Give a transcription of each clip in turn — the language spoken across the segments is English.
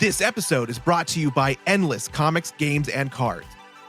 This episode is brought to you by Endless Comics, Games, and Cards.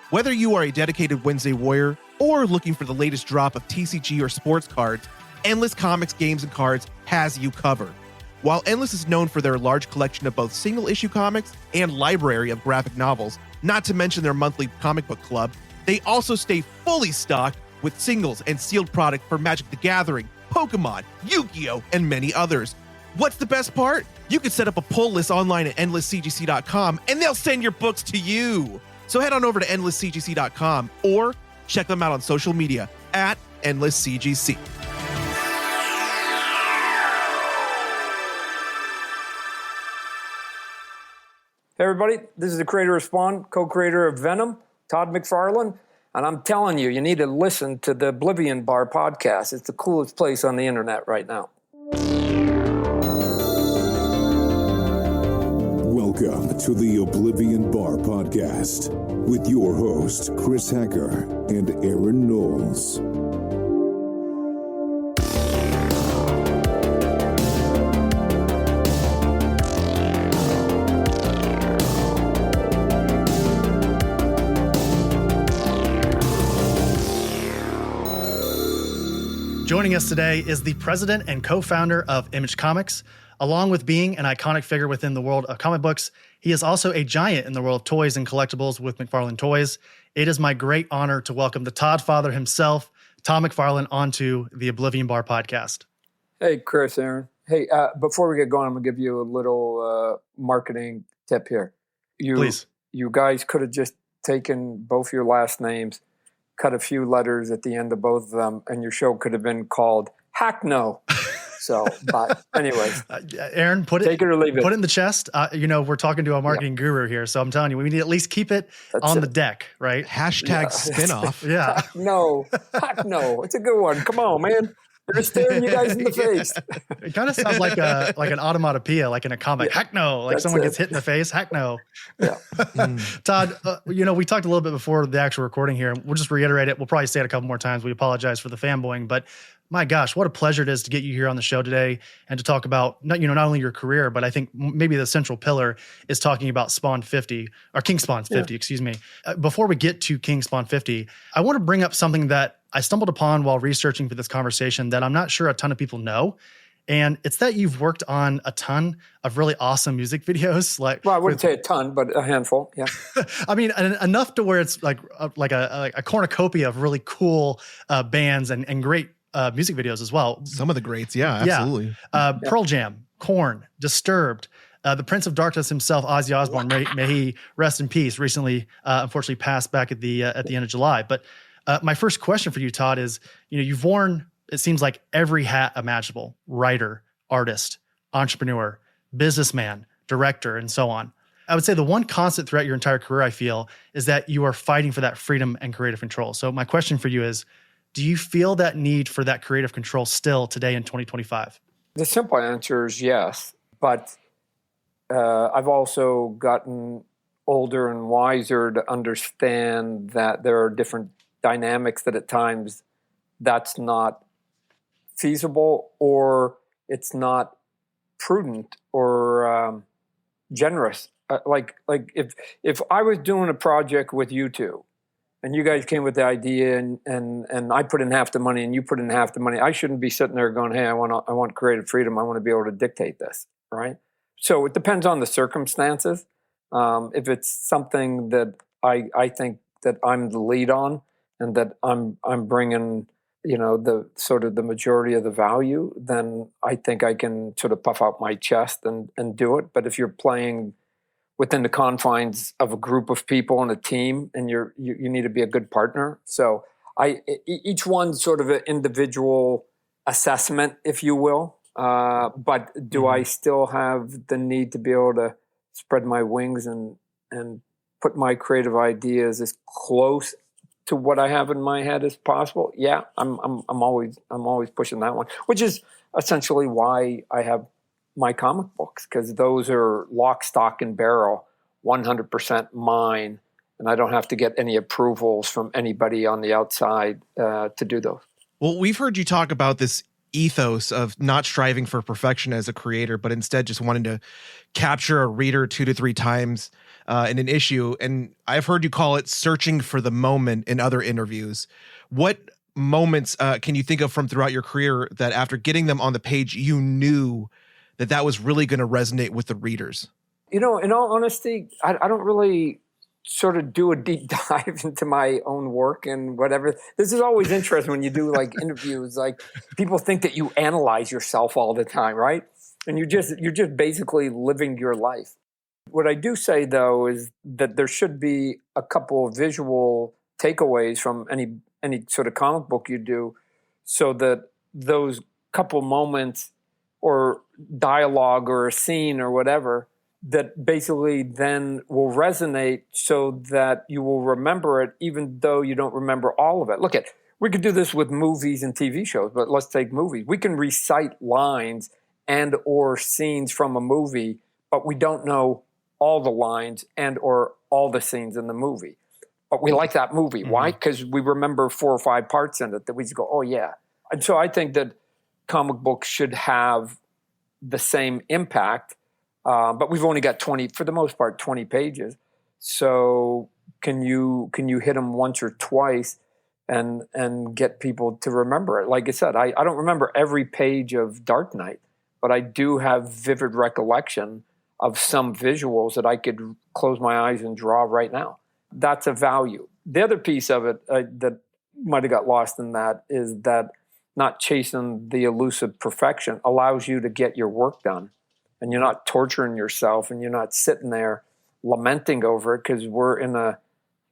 Whether you are a dedicated Wednesday warrior or looking for the latest drop of TCG or sports cards, Endless Comics, Games, and Cards has you covered. While Endless is known for their large collection of both single-issue comics and library of graphic novels, not to mention their monthly comic book club, they also stay fully stocked with singles and sealed product for Magic the Gathering, Pokemon, Yu-Gi-Oh!, and many others. What's the best part? You can set up a pull list online at endlesscgc.com and they'll send your books to you. So head on over to endlesscgc.com or check them out on social media at endlesscgc. Hey everybody, this is the creator of Spawn, co-creator of Venom, Todd McFarlane, and I'm telling you, you need to listen to the Oblivion Bar podcast. It's the coolest place on the internet right now. Welcome to the Oblivion Bar podcast with your hosts, Chris Hacker and Aaron Knowles. Joining us today is the president and co-founder of Image Comics. Along with being an iconic figure within the world of comic books, he is also a giant in the world of toys and collectibles with McFarlane Toys. It is my great honor to welcome the Todd father himself, Todd McFarlane, onto the Oblivion Bar podcast. Hey, Chris, Aaron. Hey, before we get going, I'm going to give you a little marketing tip here. Please. You guys could have just taken both your last names, cut a few letters at the end of both of them, and your show could have been called Hack No. So, but anyways, Aaron, take it or leave it. Put it in the chest. We're talking to a marketing guru here, so I'm telling you, we need to at least keep it the deck, right? Hashtag spinoff. Yeah. Hack no. It's a good one. Come on, man. They're staring you guys in the face. It kind of sounds like an automatopoeia, like in a comic. Yeah, heck no, like someone gets hit in the face. Heck no. Yeah. Todd, we talked a little bit before the actual recording here. We'll just reiterate it. We'll probably say it a couple more times. We apologize for the fanboying, but my gosh, what a pleasure it is to get you here on the show today and to talk about not only your career, but I think maybe the central pillar is talking about Spawn 50 or King Spawn 50, excuse me. Before we get to King Spawn 50, I want to bring up something that I stumbled upon while researching for this conversation that I'm not sure a ton of people know. And it's that you've worked on a ton of really awesome music videos. Well, I wouldn't say a ton, but a handful. Yeah. I mean, enough to where it's like a cornucopia of really cool bands and great music videos as well. Some of the greats, yeah, absolutely. Pearl Jam, Korn, Disturbed, the Prince of Darkness himself, Ozzy Osbourne, may he rest in peace. Recently, unfortunately, passed back at the end of July. But my first question for you, Todd, is you've worn, it seems like, every hat imaginable: writer, artist, entrepreneur, businessman, director, and so on. I would say the one constant throughout your entire career, I feel, is that you are fighting for that freedom and creative control. So my question for you is, do you feel that need for that creative control still today in 2025? The simple answer is yes, but I've also gotten older and wiser to understand that there are different dynamics that at times that's not feasible, or it's not prudent or generous. Like if I was doing a project with you two, and you guys came with the idea, and I put in half the money, and you put in half the money, I shouldn't be sitting there going, "Hey, I want creative freedom. I want to be able to dictate this," right? So it depends on the circumstances. If it's something that I think that I'm the lead on, and that I'm bringing, the sort of the majority of the value, then I think I can sort of puff out my chest and do it. But if you're playing within the confines of a group of people and a team, and you need to be a good partner. So each one's sort of an individual assessment, if you will. But do I still have the need to be able to spread my wings and put my creative ideas as close to what I have in my head as possible? Yeah, I'm always pushing that one, which is essentially why I have my comic books, because those are lock, stock, and barrel, 100% mine, and I don't have to get any approvals from anybody on the outside to do those. Well, we've heard you talk about this ethos of not striving for perfection as a creator, but instead just wanting to capture a reader 2 to 3 times in an issue. And I've heard you call it searching for the moment in other interviews. What moments can you think of from throughout your career that after getting them on the page, you knew that was really going to resonate with the readers? In all honesty, I don't really sort of do a deep dive into my own work and whatever. This is always interesting when you do like interviews. Like people think that you analyze yourself all the time, right? And you're just basically living your life. What I do say though is that there should be a couple of visual takeaways from any sort of comic book you do, so that those couple moments or dialogue or a scene or whatever that basically then will resonate so that you will remember it even though you don't remember all of it. We could do this with movies and TV shows, but let's take movies. We can recite lines and or scenes from a movie, but we don't know all the lines and or all the scenes in the movie. But we like that movie. Mm-hmm. Why? Because we remember 4 or 5 parts in it that we just go, oh yeah. And so I think that comic books should have the same impact. But we've only got 20, for the most part, 20 pages. So can you hit them once or twice and get people to remember it? Like I said, I don't remember every page of Dark Knight, but I do have vivid recollection of some visuals that I could close my eyes and draw right now. That's a value. The other piece of it that might have got lost in that is that not chasing the elusive perfection allows you to get your work done. And you're not torturing yourself and you're not sitting there lamenting over it, because we're in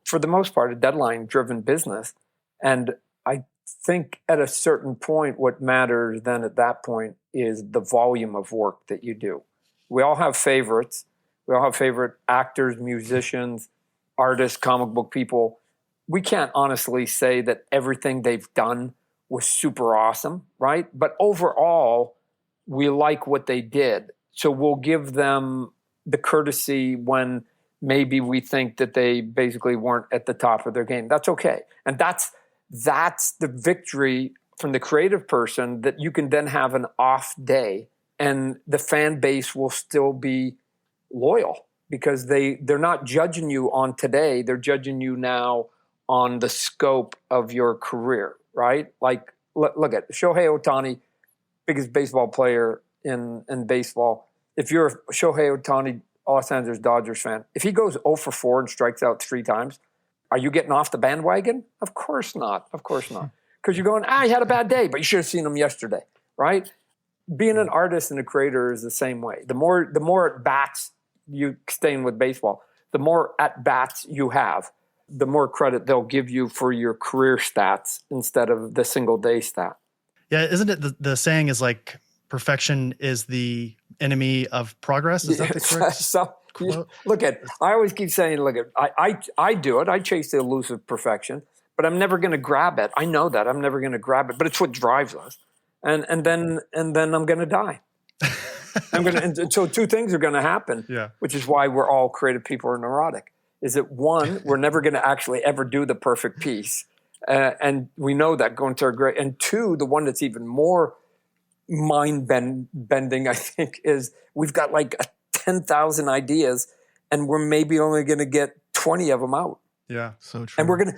for the most part, a deadline-driven business. And I think at a certain point, what matters then at that point is the volume of work that you do. We all have favorites. We all have favorite actors, musicians, artists, comic book people. We can't honestly say that everything they've done was super awesome, right? But overall, we like what they did. So we'll give them the courtesy when maybe we think that they basically weren't at the top of their game. That's okay. And that's the victory from the creative person, that you can then have an off day and the fan base will still be loyal, because they're not judging you on today. They're judging you now on the scope of your career, right? Like, look at Shohei Ohtani, biggest baseball player in baseball. If you're a Shohei Ohtani, Los Angeles Dodgers fan, if he goes 0 for 4 and strikes out 3 times, are you getting off the bandwagon? Of course not. Of course not. Because you're going, he had a bad day, but you should have seen him yesterday, right? Being an artist and a creator is the same way. The more at bats, you staying with baseball, the more at bats you have, the more credit they'll give you for your career stats instead of the single day stat. Yeah, isn't it the saying is like perfection is the enemy of progress? Is that the correct? I always keep saying, I do it. I chase the elusive perfection, but I'm never going to grab it. I know that I'm never going to grab it, but it's what drives us. And then I'm going to die. And so 2 things are going to happen, which is why we're all creative people are neurotic. Is that 1, we're never going to actually ever do the perfect piece. And we know that going to our grade. And 2, the one that's even more mind-bending, I think, is we've got like 10,000 ideas and we're maybe only going to get 20 of them out. Yeah, so true. And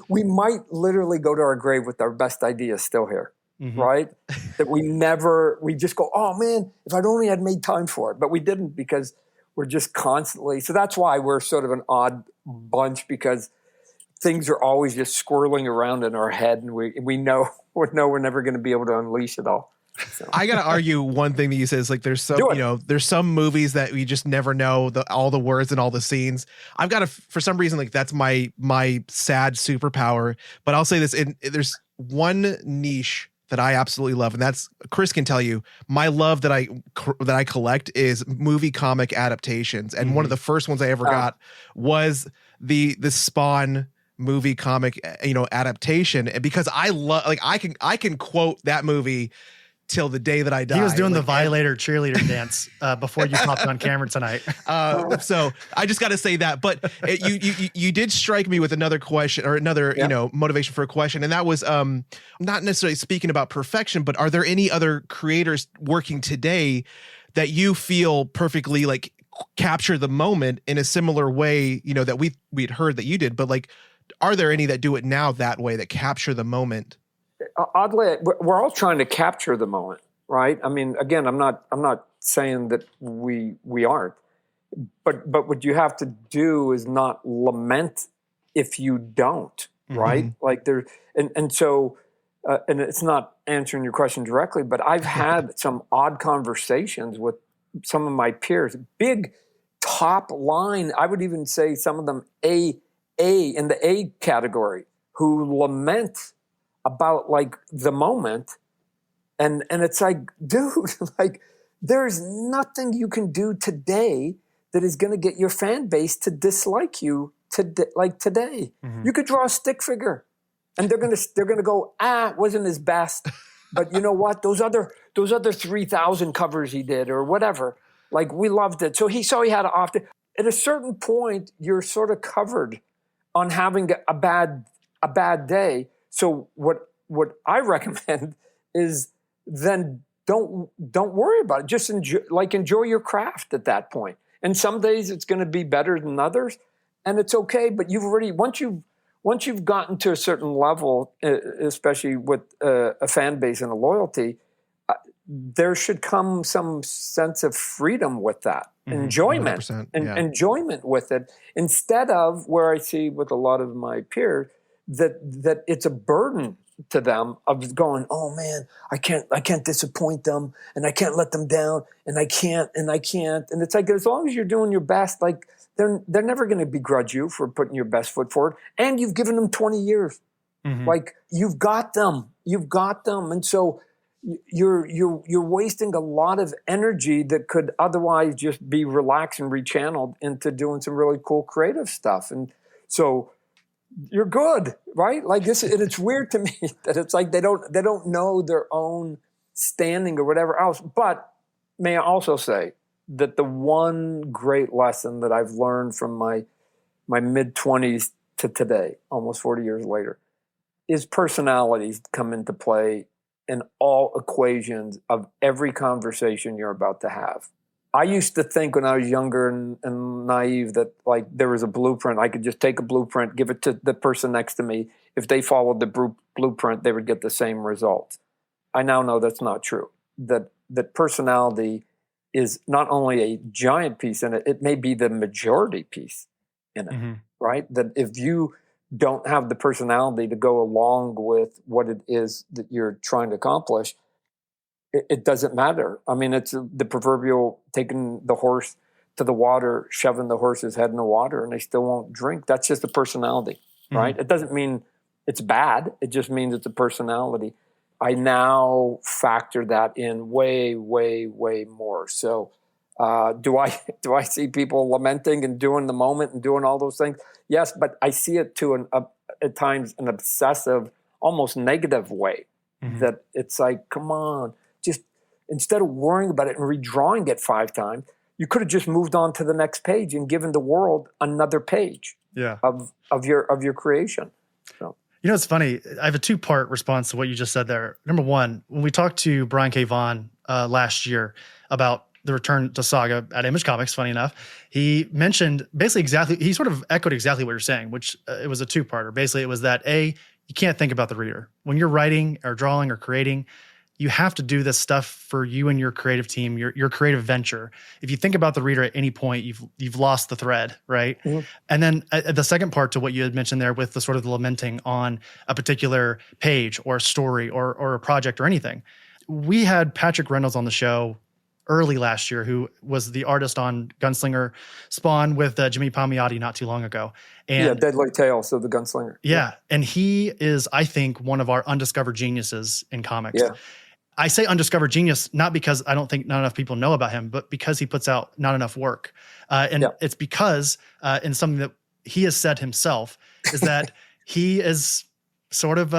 we might literally go to our grave with our best ideas still here, right? That we just go, oh man, if I'd only had made time for it. But we didn't, because we're just constantly. So that's why we're sort of an odd bunch, because things are always just swirling around in our head, and we know we're never going to be able to unleash it all. So. I got to argue one thing that you said is like there's some movies that we just never know all the words and all the scenes. I've got for some reason, like that's my sad superpower. But I'll say this: there's one niche that I absolutely love, and that's, Chris can tell you, my love that I collect is movie comic adaptations. And one of the first ones I ever got was the Spawn movie comic, adaptation. And because I love, like I can quote that movie till the day that I die. He was doing the Violator cheerleader dance before you popped on camera tonight. So I just got to say that. But you did strike me with another question or another motivation for a question, and that was not necessarily speaking about perfection, but are there any other creators working today that you feel perfectly like capture the moment in a similar way? That we'd heard that you did, but like, are there any that do it now that way, that capture the moment? Oddly, we're all trying to capture the moment, right? I mean, again, I'm not saying that we aren't, but what you have to do is not lament if you don't, right? Like so it's not answering your question directly, but I've had some odd conversations with some of my peers, big top line. I would even say some of them A in the A category, who lament about like the moment, and it's like, dude, like there's nothing you can do today that is going to get your fan base to dislike you today. You could draw a stick figure, and they're gonna go, wasn't his best, but you know what? Those other 3,000 covers he did or whatever, like we loved it. So he had to opt in. At a certain point, you're sort of covered on having a bad day. So what I recommend is then don't worry about it. Just enjoy your craft at that point. And some days it's going to be better than others, and it's okay. But once you've gotten to a certain level, especially with a fan base and a loyalty, there should come some sense of freedom with that, enjoyment, enjoyment with it, instead of where I see with a lot of my peers that it's a burden to them of going, oh man, I can't disappoint them, and I can't let them down, and I can't. And it's like, as long as you're doing your best, like they're never going to begrudge you for putting your best foot forward, and you've given them 20 years. Like you've got them, and so you're wasting a lot of energy that could otherwise just be relaxed and rechanneled into doing some really cool creative stuff. And so you're good, right? Like this, and it's weird to me that it's like they don't know their own standing or whatever else. But may I also say that the one great lesson that I've learned from my mid-20s to today, almost 40 years later, is personalities come into play in all equations of every conversation you're about to have. I used to think when I was younger and naive that like there was a blueprint. I could just take a blueprint, give it to the person next to me. If they followed the blueprint, they would get the same results. I now know that's not true. That personality is not only a giant piece in it, it may be the majority piece in it, right? That if you don't have the personality to go along with what it is that you're trying to accomplish, it doesn't matter. I mean, it's the proverbial taking the horse to the water, shoving the horse's head in the water, and they still won't drink. That's just a personality, right? It doesn't mean it's bad. It just means it's a personality. I now factor that in way, way, way more. So do I see people lamenting and doing the moment and doing all those things? Yes, but I see it to at times an obsessive, almost negative way. That it's like, come on. Just instead of worrying about it and redrawing it 5 times, you could have just moved on to the next page and given the world another page of your creation. So. You know, it's funny. I have a 2-part response to what you just said there. Number one, when we talked to Brian K. Vaughan last year about the return to Saga at Image Comics, funny enough, he mentioned basically he sort of echoed exactly what you're saying, which it was a 2-parter. Basically, it was that you can't think about the reader. When you're writing or drawing or creating, you have to do this stuff for you and your creative team, your creative venture. If you think about the reader at any point, you've lost the thread, right? And then the second part to what you had mentioned there with the sort of the lamenting on a particular page or a story or a project or anything. We had Patrick Reynolds on the show early last year, who was the artist on Gunslinger Spawn with Jimmy Palmiotti not too long ago. And Deadly Tales of the Gunslinger. Yeah, and he is, I think, one of our undiscovered geniuses in comics. Yeah. I say undiscovered genius, not because I don't think not enough people know about him, but because he puts out not enough work. It's because, in something that he has said himself, is that he is sort of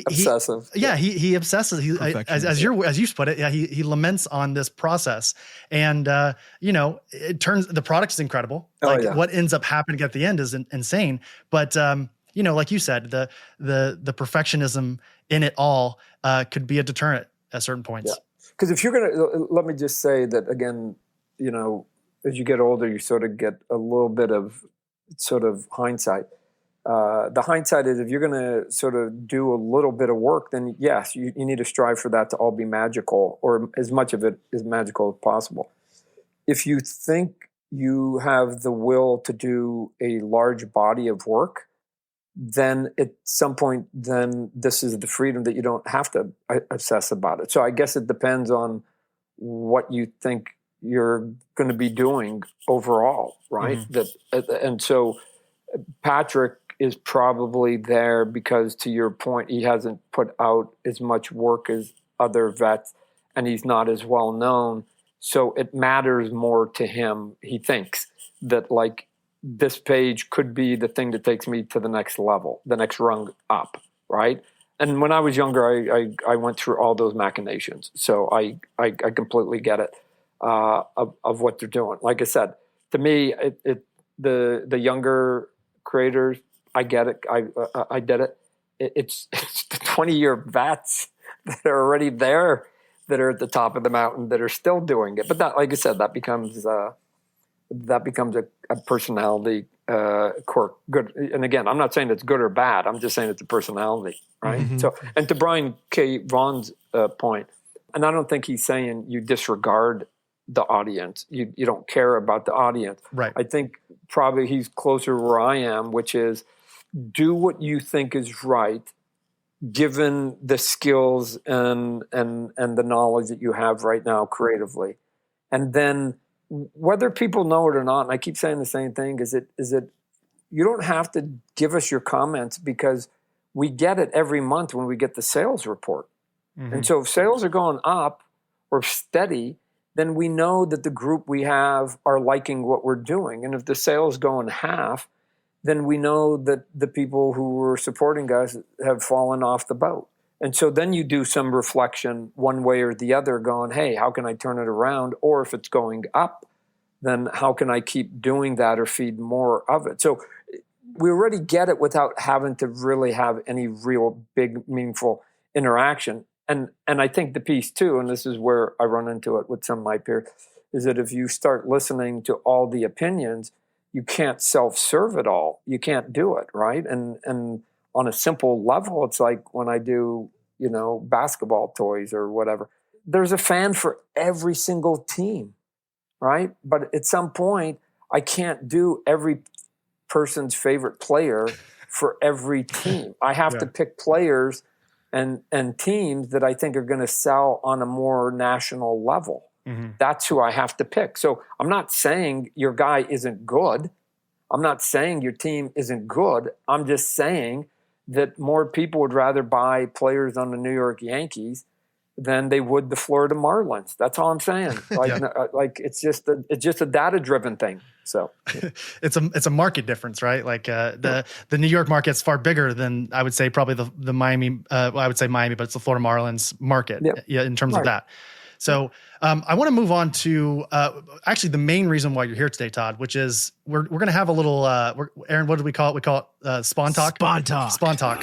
obsessive. He obsesses. As you put it, he laments on this process, and the product is incredible. What ends up happening at the end is insane. But like you said, the perfectionism in it all could be a deterrent at certain points. Yeah. Because if you're gonna, let me just say that again, as you get older, you sort of get a little bit of sort of hindsight. The hindsight is if you're going to sort of do a little bit of work, then yes, you need to strive for that to all be magical, or as much of it as magical as possible. If you think you have the will to do a large body of work, then at some point, then this is the freedom that you don't have to obsess about it. So I guess it depends on what you think you're going to be doing overall, right? Mm-hmm. And so Patrick is probably there because, to your point, he hasn't put out as much work as other vets, and he's not as well known. So it matters more to him. He thinks that this page could be the thing that takes me to the next level, the next rung up, right? And when I was younger, I went through all those machinations. So I completely get it of what they're doing. Like I said, to me, the younger creators, I get it. I did it. It's the 20-year vets that are already there, that are at the top of the mountain, that are still doing it. But that, like I said, that becomes a personality quirk. Good. And again, I'm not saying it's good or bad. I'm just saying it's a personality, right? Mm-hmm. So, and to Brian K. Vaughan's point, and I don't think he's saying you disregard the audience. You don't care about the audience. Right. I think probably he's closer where I am, which is do what you think is right, given the skills and the knowledge that you have right now creatively. And then whether people know it or not, and I keep saying the same thing, is it you don't have to give us your comments, because we get it every month when we get the sales report. Mm-hmm. And so if sales are going up or steady, then we know that the group we have are liking what we're doing. And if the sales go in half, then we know that the people who were supporting us have fallen off the boat. And so then you do some reflection one way or the other, going, hey, how can I turn it around? Or if it's going up, then how can I keep doing that or feed more of it? So we already get it without having to really have any real big, meaningful interaction. And I think the piece too, and this is where I run into it with some of my peers, is that if you start listening to all the opinions, you can't self-serve it all. You can't do it, right? And on a simple level, it's like when I do, basketball toys or whatever. There's a fan for every single team, right? But at some point, I can't do every person's favorite player for every team. I have to pick players and teams that I think are going to sell on a more national level. Mm-hmm. That's who I have to pick. So I'm not saying your guy isn't good. I'm not saying your team isn't good. I'm just saying that more people would rather buy players on the New York Yankees than they would the Florida Marlins. That's all I'm saying. It's just a data-driven thing. So it's a market difference, right? The New York market's far bigger than, I would say, probably the Miami. I would say Miami, but it's the Florida Marlins market. Yeah, in terms of that. So I want to move on to actually the main reason why you're here today, Todd, which is we're going to have a little, Aaron, what do we call it? We call it Spawn Talk. Spawn Talk.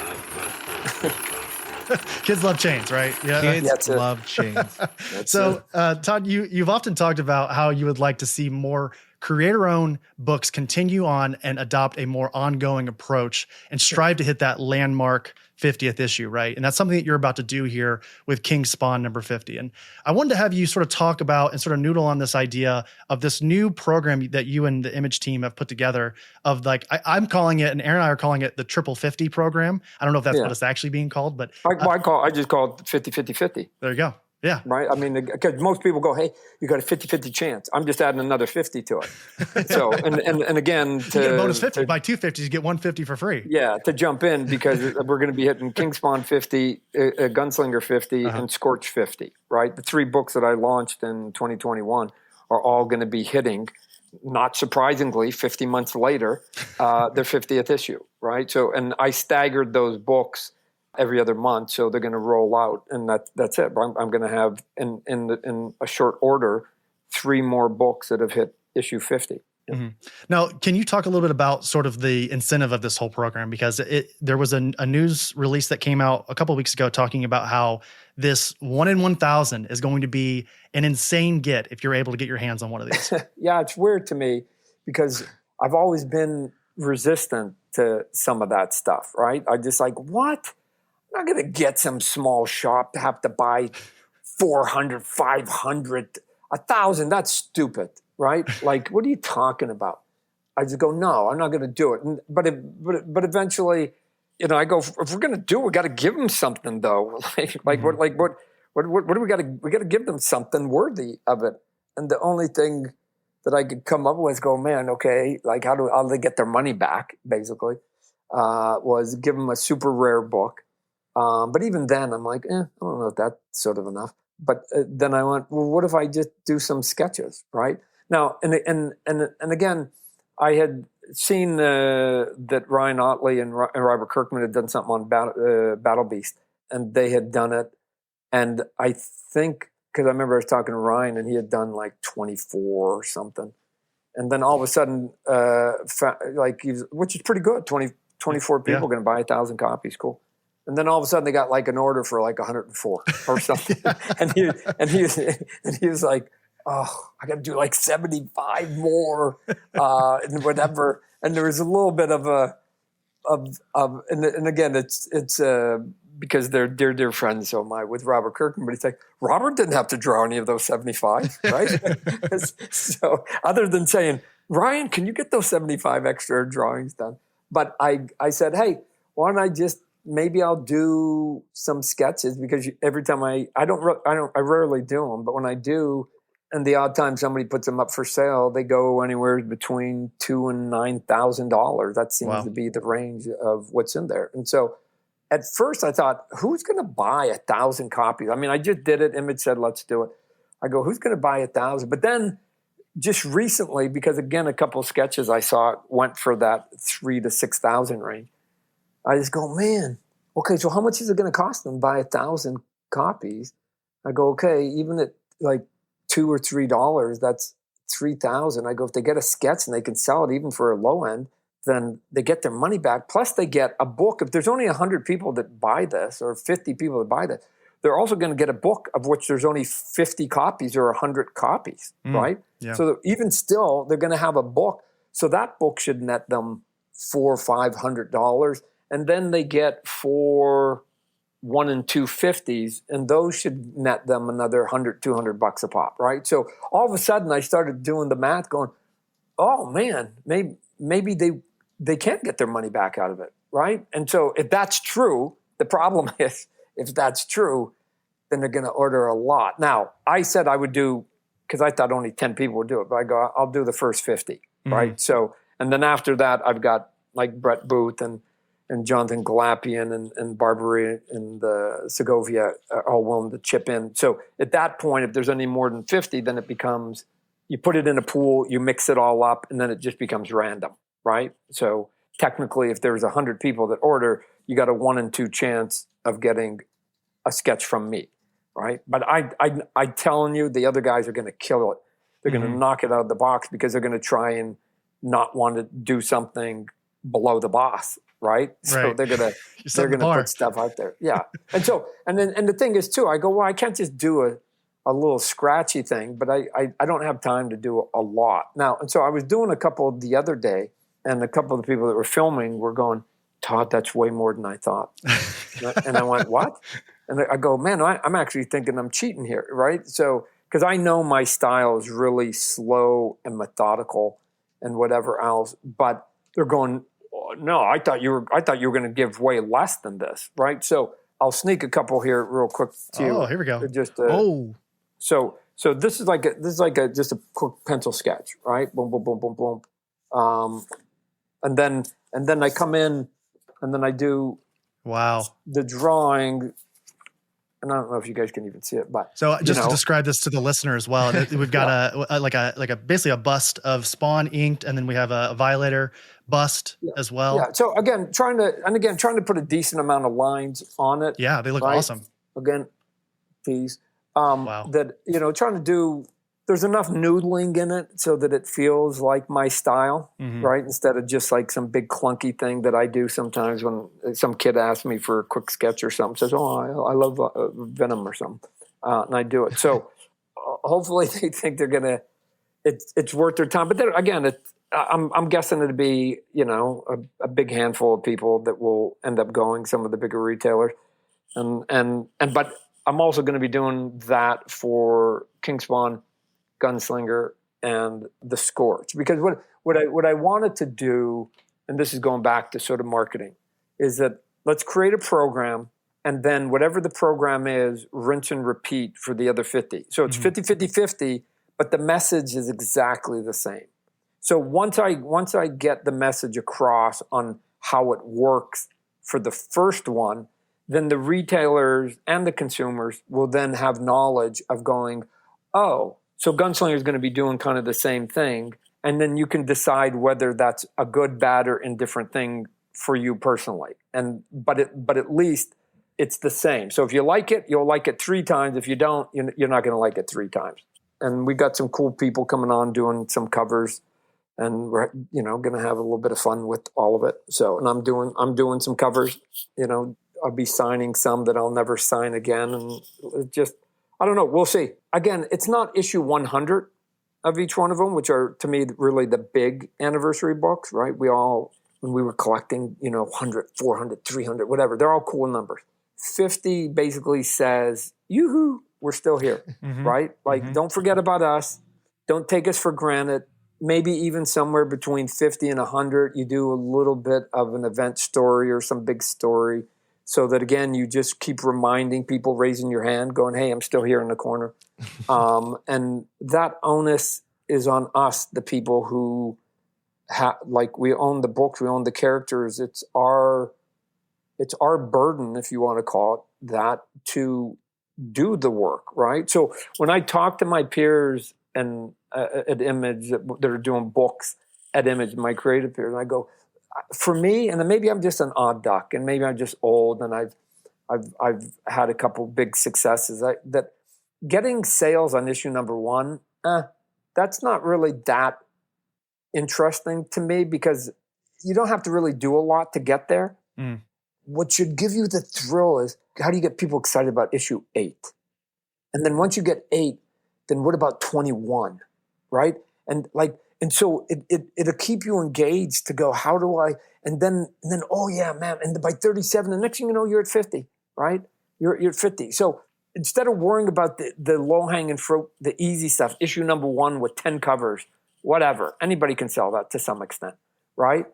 Kids love chains, right? Yeah. Kids love chains. So Todd, you've often talked about how you would like to see more creator-owned books continue on and adopt a more ongoing approach and strive to hit that landmark 50th issue, right? And that's something that you're about to do here with King Spawn number 50. And I wanted to have you sort of talk about and sort of noodle on this idea of this new program that you and the Image team have put together of I'm calling it, and Aaron and I are calling it the Triple 50 program. I don't know if that's what it's actually being called, but I just call it 50-50-50. There you go. Yeah. Right. I mean, because most people go, hey, you got a 50-50 chance. I'm just adding another 50 to it. So, and again, you get a bonus 50. Buy 2 50s, you get 150 for free. Yeah. To jump in, because we're going to be hitting King Spawn 50, Gunslinger 50, and Scorch 50, right? The 3 books that I launched in 2021 are all going to be hitting, not surprisingly, 50 months later, their 50th issue, right? So, and I staggered those books every other month, so they're going to roll out, and that's it. I'm going to have in a short order 3 more books that have hit issue 50. Mm-hmm. Now, can you talk a little bit about sort of the incentive of this whole program? Because there was a news release that came out a couple of weeks ago talking about how this 1 in 1,000 is going to be an insane get if you're able to get your hands on one of these. Yeah, it's weird to me because I've always been resistant to some of that stuff, right? I just like, what? I'm not going to get some small shop to have to buy 400, 500, 1,000. That's stupid, right? Like, what are you talking about? I just go, no, I'm not going to do it. But eventually, you know, I go, if we're going to do it, we got to give them something, though. What do we got to? We got to give them something worthy of it. And the only thing that I could come up with, go, man, okay, like how do they get their money back? Basically, was give them a super rare book. But even then, I'm like, I don't know if that's sort of enough. But then I went, well, what if I just do some sketches, right? Now, and again, I had seen that Ryan Otley and Robert Kirkman had done something on Battle Beast, and they had done it. And I think, because I remember I was talking to Ryan, and he had done like 24 or something. And then all of a sudden, which is pretty good, 24 people going to buy 1,000 copies, cool. And then all of a sudden they got like an order for like 104 or something. and he was like, oh, I got to do like 75 more, and whatever. And there was a little bit of and again, it's because they're dear friends. So am I with Robert Kirkman, but he's like, Robert didn't have to draw any of those 75, right? So other than saying, Ryan, can you get those 75 extra drawings done? But I said, hey, why don't I just, maybe I'll do some sketches, because every time I rarely do them, but when I do, and the odd time somebody puts them up for sale, they go anywhere between $2,000 and $9,000. That seems to be the range of what's in there. And so at first I thought, who's going to buy 1,000 copies? I mean, I just did it. Image said, let's do it. I go, who's going to buy 1,000? But then just recently, because again, a couple of sketches I saw went for that 3,000 to 6,000 range. I just go, man, okay, so how much is it going to cost them to buy 1,000 copies? I go, okay, even at like $2 or $3, that's 3,000. I go, if they get a sketch and they can sell it even for a low end, then they get their money back. Plus they get a book. If there's only 100 people that buy this, or 50 people that buy this, they're also going to get a book of which there's only 50 copies or 100 copies, right? Yeah. So even still, they're going to have a book. So that book should net them $400 or $500. And then they get 4 1 and 2 50s, and those should net them another $100, $200 a pop, right? So all of a sudden I started doing the math going, oh man, maybe they can't get their money back out of it, right? And so if that's true, the problem is, if that's true, then they're going to order a lot. Now, I said I would do, because I thought only 10 people would do it, but I go, I'll do the first 50, right? So, and then after that, I've got like Brett Booth and Jonathan Galapian and Barbary and Segovia are all willing to chip in. So at that point, if there's any more than 50, then it becomes, you put it in a pool, you mix it all up, and then it just becomes random, right? So technically, if there's 100 people that order, you got a 1 in 2 chance of getting a sketch from me, right? But I'm telling you, the other guys are going to kill it. They're going to knock it out of the box, because they're going to try and not want to do something below the boss. Right. So they're gonna put stuff out there. Yeah. And so and the thing is too, I go, well, I can't just do a little scratchy thing, but I don't have time to do a lot. Now, and so I was doing a couple the other day, and a couple of the people that were filming were going, Todd, that's way more than I thought. And I went, what? And I go, man, I'm actually thinking I'm cheating here, right? So because I know my style is really slow and methodical and whatever else, but they're going, no, I thought you were going to give way less than this, right? So I'll sneak a couple here real quick to you. Oh, here we go. Just so this is like just a quick pencil sketch, right? Boom, boom, boom, boom, boom. And then I come in, and then I do the drawing, and I don't know if you guys can even see it, but so just to describe this to the listener as well, we've got a basically a bust of Spawn inked, and then we have a Violator bust as well. Yeah. So again, trying to put a decent amount of lines on it. Yeah, they look awesome. Again, these wow. that trying to do. There's enough noodling in it so that it feels like my style, right? Instead of just like some big clunky thing that I do sometimes when some kid asks me for a quick sketch or something, says, "Oh, I love Venom or something," and I do it. So hopefully they think they're gonna, it's worth their time. But then again, I'm guessing it'd be a big handful of people that will end up going, some of the bigger retailers, and but I'm also going to be doing that for King Spawn, Gunslinger, and the Scorch, because what I wanted to do, and this is going back to sort of marketing, is that let's create a program, and then whatever the program is, rinse and repeat for the other 50. So it's 50, but the message is exactly the same. So once I get the message across on how it works for the first one, then the retailers and the consumers will then have knowledge of going, oh, so Gunslinger is going to be doing kind of the same thing, and then you can decide whether that's a good, bad, or indifferent thing for you personally. But at least it's the same. So if you like it, you'll like it 3 times. If you don't, you're not going to like it 3 times. And we got some cool people coming on doing some covers, and we're going to have a little bit of fun with all of it. So, and I'm doing some covers. I'll be signing some that I'll never sign again, and it just. I don't know. We'll see. Again, it's not issue 100 of each one of them, which are, to me, really the big anniversary books, right? When we were collecting, 100, 400, 300, whatever, they're all cool numbers. 50 basically says, yoo-hoo, we're still here, right? Like, don't forget about us. Don't take us for granted. Maybe even somewhere between 50 and 100, you do a little bit of an event story or some big story, so that, again, you just keep reminding people, raising your hand, going, hey, I'm still here in the corner. And that onus is on us, the people who we own the books, we own the characters. It's our burden, if you want to call it that, to do the work, right? So when I talk to my peers and at Image that are doing books at Image, my creative peers, and I go, for me, and then maybe I'm just an odd duck, and maybe I'm just old, and I've had a couple big successes. That getting sales on issue number 1, that's not really that interesting to me, because you don't have to really do a lot to get there. What should give you the thrill is, how do you get people excited about issue 8? And then once you get 8, then what about 21, right? And so it'll keep you engaged to go, how do I, and then, oh yeah, man. And by 37, the next thing you know, you're at 50, right? You're at 50. So instead of worrying about the low hanging fruit, the easy stuff, issue number 1 with 10 covers, whatever, anybody can sell that to some extent, right?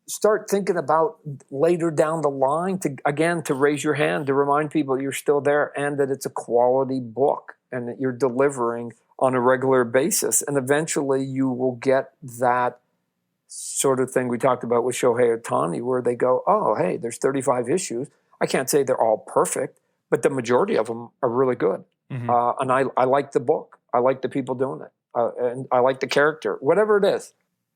Start thinking about later down the line to raise your hand, to remind people you're still there, and that it's a quality book and that you're delivering on a regular basis. And eventually you will get that sort of thing we talked about with Shohei Ohtani, where they go, oh, hey, there's 35 issues. I can't say they're all perfect, but the majority of them are really good. And I like the book. I like the people doing it. And I like the character, whatever it is.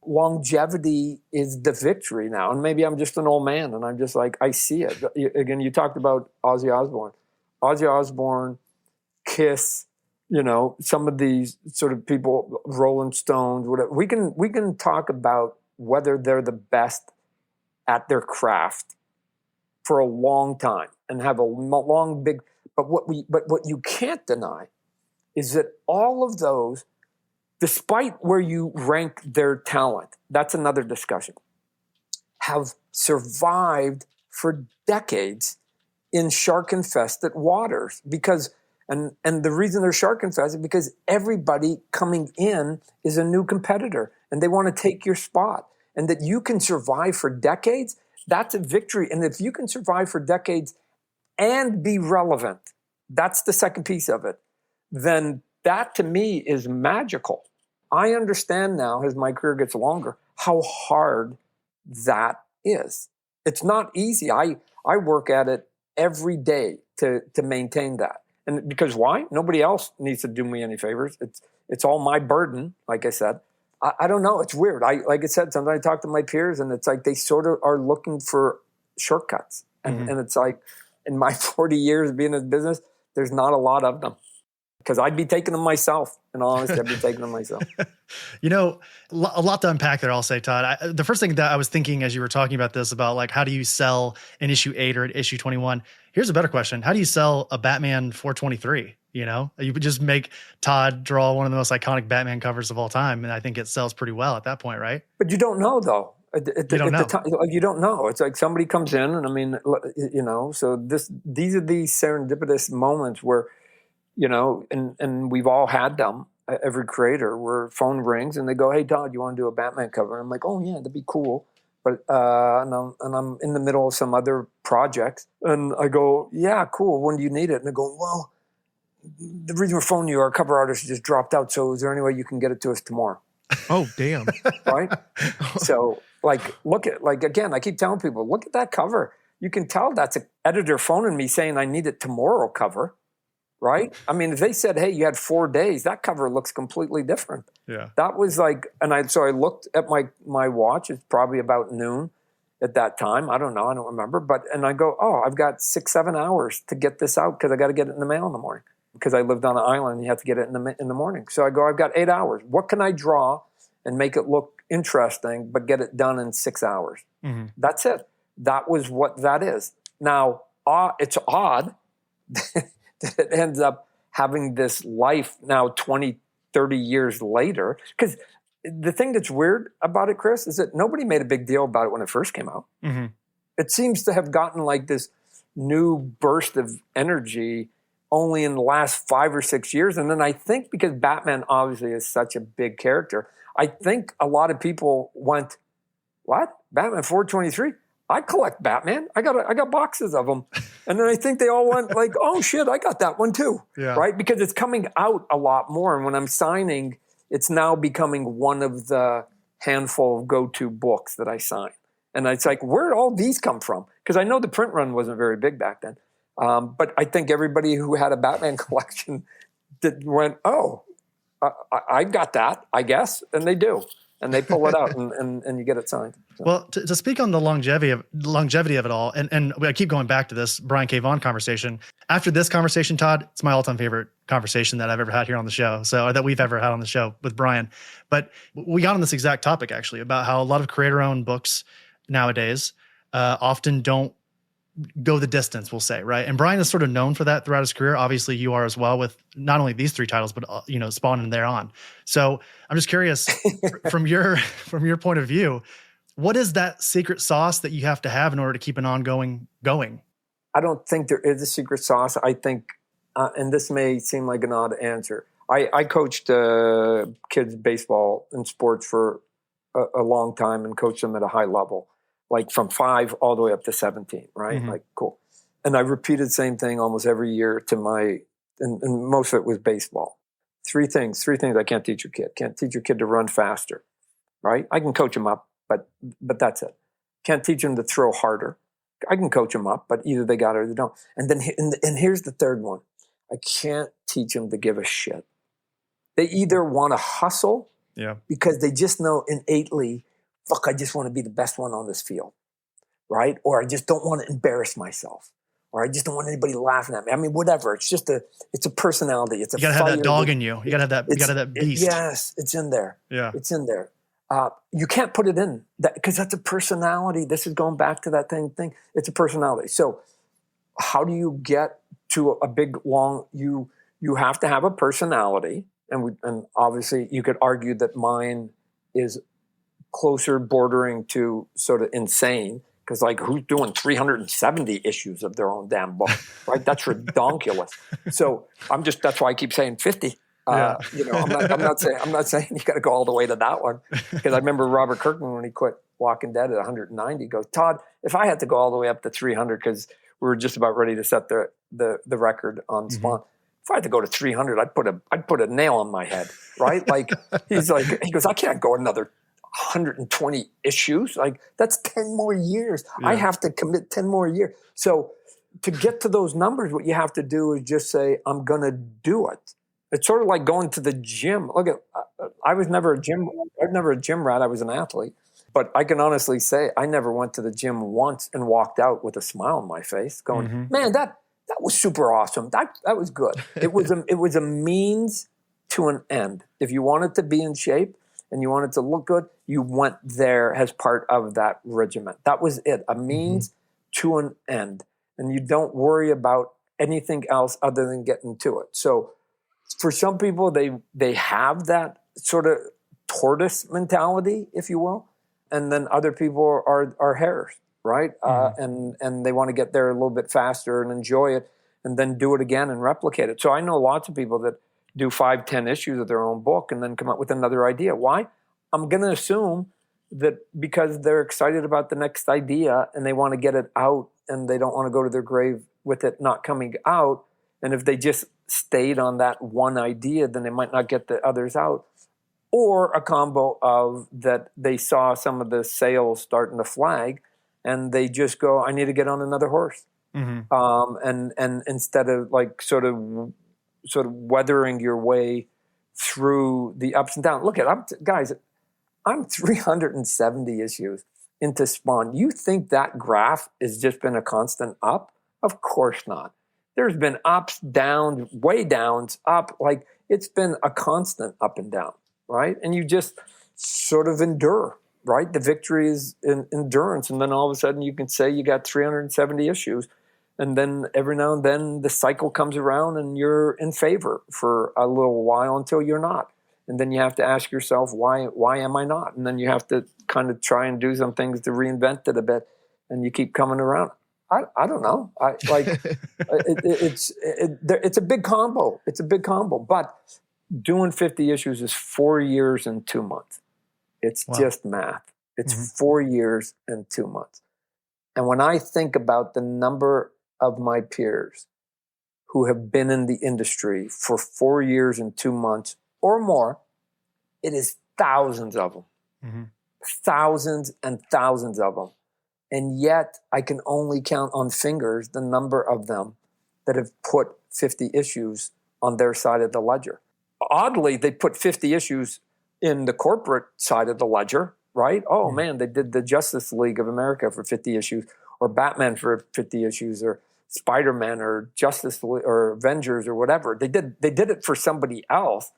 Longevity is the victory now. And maybe I'm just an old man, and I'm just like, I see it. Again, you talked about Ozzy Osbourne, Kiss, some of these sort of people, Rolling Stones, whatever. We can talk about whether they're the best at their craft for a long time and have a long, big. But what you can't deny is that all of those, despite where you rank their talent, that's another discussion, have survived for decades in shark-infested waters, because. And the reason they're shark infested is because everybody coming in is a new competitor, and they want to take your spot. And that you can survive for decades, that's a victory. And if you can survive for decades and be relevant, that's the second piece of it, then that to me is magical. I understand now, as my career gets longer, how hard that is. It's not easy. I work at it every day to maintain that. And because why? Nobody else needs to do me any favors. It's all my burden. Like I said, I don't know. It's weird. Like I said, sometimes I talk to my peers and it's like they sort of are looking for shortcuts. And it's like in my 40 years being in business, there's not a lot of them. Because I'd be taking them myself. In all honesty, I'd be taking them myself. You know, a lot to unpack there, I'll say, Todd. The first thing that I was thinking as you were talking about this, about like, how do you sell an issue 8 or an issue 21? Here's a better question. How do you sell a Batman 423? You know, you would just make Todd draw one of the most iconic Batman covers of all time. And I think it sells pretty well at that point, right? But you don't know, though. You don't know. You don't know. It's like somebody comes in, and I mean, you know, so these are these serendipitous moments where, you know, and we've all had them, every creator, where phone rings and they go, "Hey, Todd, you want to do a Batman cover?" And I'm like, "Oh yeah, that'd be cool." But and I'm in the middle of some other projects, and I go, "Yeah, cool. When do you need it?" And they go, "Well, the reason we're phoning you, our cover artist just dropped out. So is there any way you can get it to us tomorrow?" Oh, damn. Right? So like, look at, like, again, I keep telling people, look at that cover. You can tell that's an editor phoning me saying I need it tomorrow cover. Right? I mean, if they said, "Hey, you had 4 days," that cover looks completely different. Yeah. That was like, so I looked at my watch. It's probably about noon at that time. I don't know. I don't remember. And I go, "Oh, I've got 6-7 hours to get this out because I got to get it in the mail in the morning." Because I lived on an island, you have to get it in the morning. So I go, "I've got 8 hours. What can I draw and make it look interesting, but get it done in 6 hours?" Mm-hmm. That's it. That was what that is. Now, it's odd that it ends up having this life now 20, 30 years later. Because the thing that's weird about it, Chris, is that nobody made a big deal about it when it first came out. Mm-hmm. It seems to have gotten like this new burst of energy only in the last 5 or 6 years. And then I think because Batman obviously is such a big character, I think a lot of people went, "What? Batman 423? I collect Batman. I got boxes of them." And then I think they all went like, "Oh shit, I got that one too." Yeah. Right? Because it's coming out a lot more. And when I'm signing, it's now becoming one of the handful of go-to books that I sign. And it's like, where did all these come from? Because I know the print run wasn't very big back then. But I think everybody who had a Batman collection went, "Oh, I got that, I guess." And they do. And they pull it out and you get it signed. So. Well, to speak on the longevity of it all, and I keep going back to this Brian K. Vaughan conversation. After this conversation, Todd, it's my all-time favorite conversation that I've ever had here on the show. So, or that we've ever had on the show with Brian. But we got on this exact topic actually about how a lot of creator-owned books nowadays often don't go the distance, we'll say, right? And Brian is sort of known for that throughout his career. Obviously, you are as well, with not only these 3 titles, but you know, Spawn and thereon. So I'm just curious, from your point of view, what is that secret sauce that you have to have in order to keep an ongoing going? I don't think there is a secret sauce. I think, and this may seem like an odd answer, I coached kids baseball and sports for a long time and coached them at a high level. Like from 5 all the way up to 17, right? Mm-hmm. Like, cool. And I repeated the same thing almost every year to and most of it was baseball. 3 things I can't teach your kid. Can't teach your kid to run faster, right? I can coach him up, but that's it. Can't teach him to throw harder. I can coach him up, but either they got it or they don't. And then, and here's the third one. I can't teach them to give a shit. They either want to hustle because they just know innately, fuck, I just want to be the best one on this field, right? Or I just don't want to embarrass myself, or I just don't want anybody laughing at me. I mean, whatever. It's just it's a personality. It's a you gotta have that dog in you. You gotta have that beast. Yes, it's in there. Yeah, it's in there. You can't put it in that because that's a personality. This is going back to that thing. It's a personality. So how do you get to a big long? You have to have a personality, and obviously you could argue that mine is closer bordering to sort of insane, because like, who's doing 370 issues of their own damn book, right? That's redonkulous. So that's why I keep saying 50. You know, I'm not saying you got to go all the way to that one, because I remember Robert Kirkman, when he quit Walking Dead at 190, goes, "Todd, if I had to go all the way up to 300, because we were just about ready to set the record on Spawn, if I had to go to 300, I'd put a nail on my head, right?" Like, he goes, "I can't go another 120 issues. Like, that's 10 more years. Yeah. I have to commit 10 more years." So to get to those numbers, what you have to do is just say, I'm going to do it. It's sort of like going to the gym. Look at, I was never a gym rat. I was an athlete. But I can honestly say I never went to the gym once and walked out with a smile on my face going, man, that was super awesome. That was good. It was a means to an end. If you wanted to be in shape and you wanted to look good, you went there as part of that regimen. That was it, a means to an end. And you don't worry about anything else other than getting to it. So for some people, they have that sort of tortoise mentality, if you will. And then other people are hares, right? And they want to get there a little bit faster and enjoy it and then do it again and replicate it. So I know lots of people that do 5-10 issues of their own book and then come up with another idea. Why? I'm going to assume that because they're excited about the next idea and they want to get it out and they don't want to go to their grave with it not coming out. And if they just stayed on that one idea, then they might not get the others out. Or a combo of that they saw some of the sales starting to flag and they just go, I need to get on another horse. And instead of like sort of weathering your way through the ups and downs. Look at, guys, I'm 370 issues into Spawn. You think that graph has just been a constant up? Of course not. There's been ups, downs, way downs, up. Like it's been a constant up and down. Right? And you just sort of endure, right? The victory is in endurance. And then all of a sudden you can say you got 370 issues. And then every now and then the cycle comes around and you're in favor for a little while until you're not. And then you have to ask yourself, why am I not? And then you have to kind of try and do some things to reinvent it a bit. And you keep coming around. I don't know. It's a big combo. It's a big combo. But doing 50 issues is 4 years and 2 months. It's just math. It's 4 years and 2 months. And when I think about the number of my peers who have been in the industry for 4 years and 2 months or more, it is thousands of them. Thousands and thousands of them. And yet I can only count on fingers the number of them that have put 50 issues on their side of the ledger. Oddly, they put 50 issues in the corporate side of the ledger, right? Oh man, they did the Justice League of America for 50 issues, or Batman for 50 issues, or Spider-Man, or Justice League, or Avengers, or whatever. They did it for somebody else.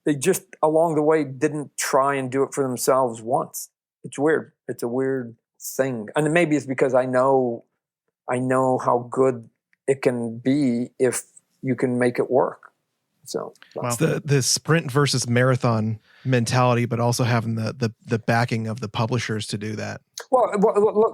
They just along the way didn't try and do it for themselves once. It's weird. It's a weird thing, and maybe it's because I know how good it can be if you can make it work. So it's the sprint versus marathon mentality, but also having the backing of the publishers to do that. Well,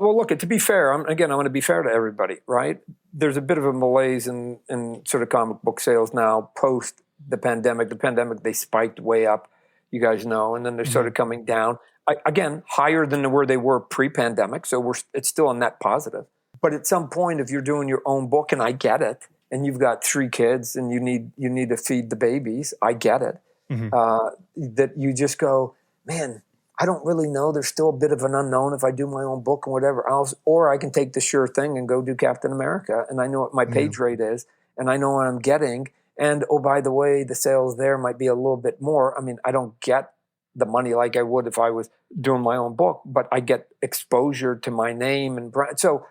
look, to be fair, I want to be fair to everybody, right? There's a bit of a malaise in sort of comic book sales now post the pandemic. The pandemic, they spiked way up, you guys know, and then they're sort of coming down. Again, higher than where they were pre-pandemic, so it's still a net positive. But at some point, if you're doing your own book, and I get it, and you've got 3 kids and you need to feed the babies, I get it. That you just go, man, I don't really know. There's still a bit of an unknown if I do my own book and whatever else, or I can take the sure thing and go do Captain America, and I know what my page rate is, and I know what I'm getting, and oh, by the way, the sales there might be a little bit more. I mean, I don't get the money like I would if I was doing my own book, but I get exposure to my name and brand. So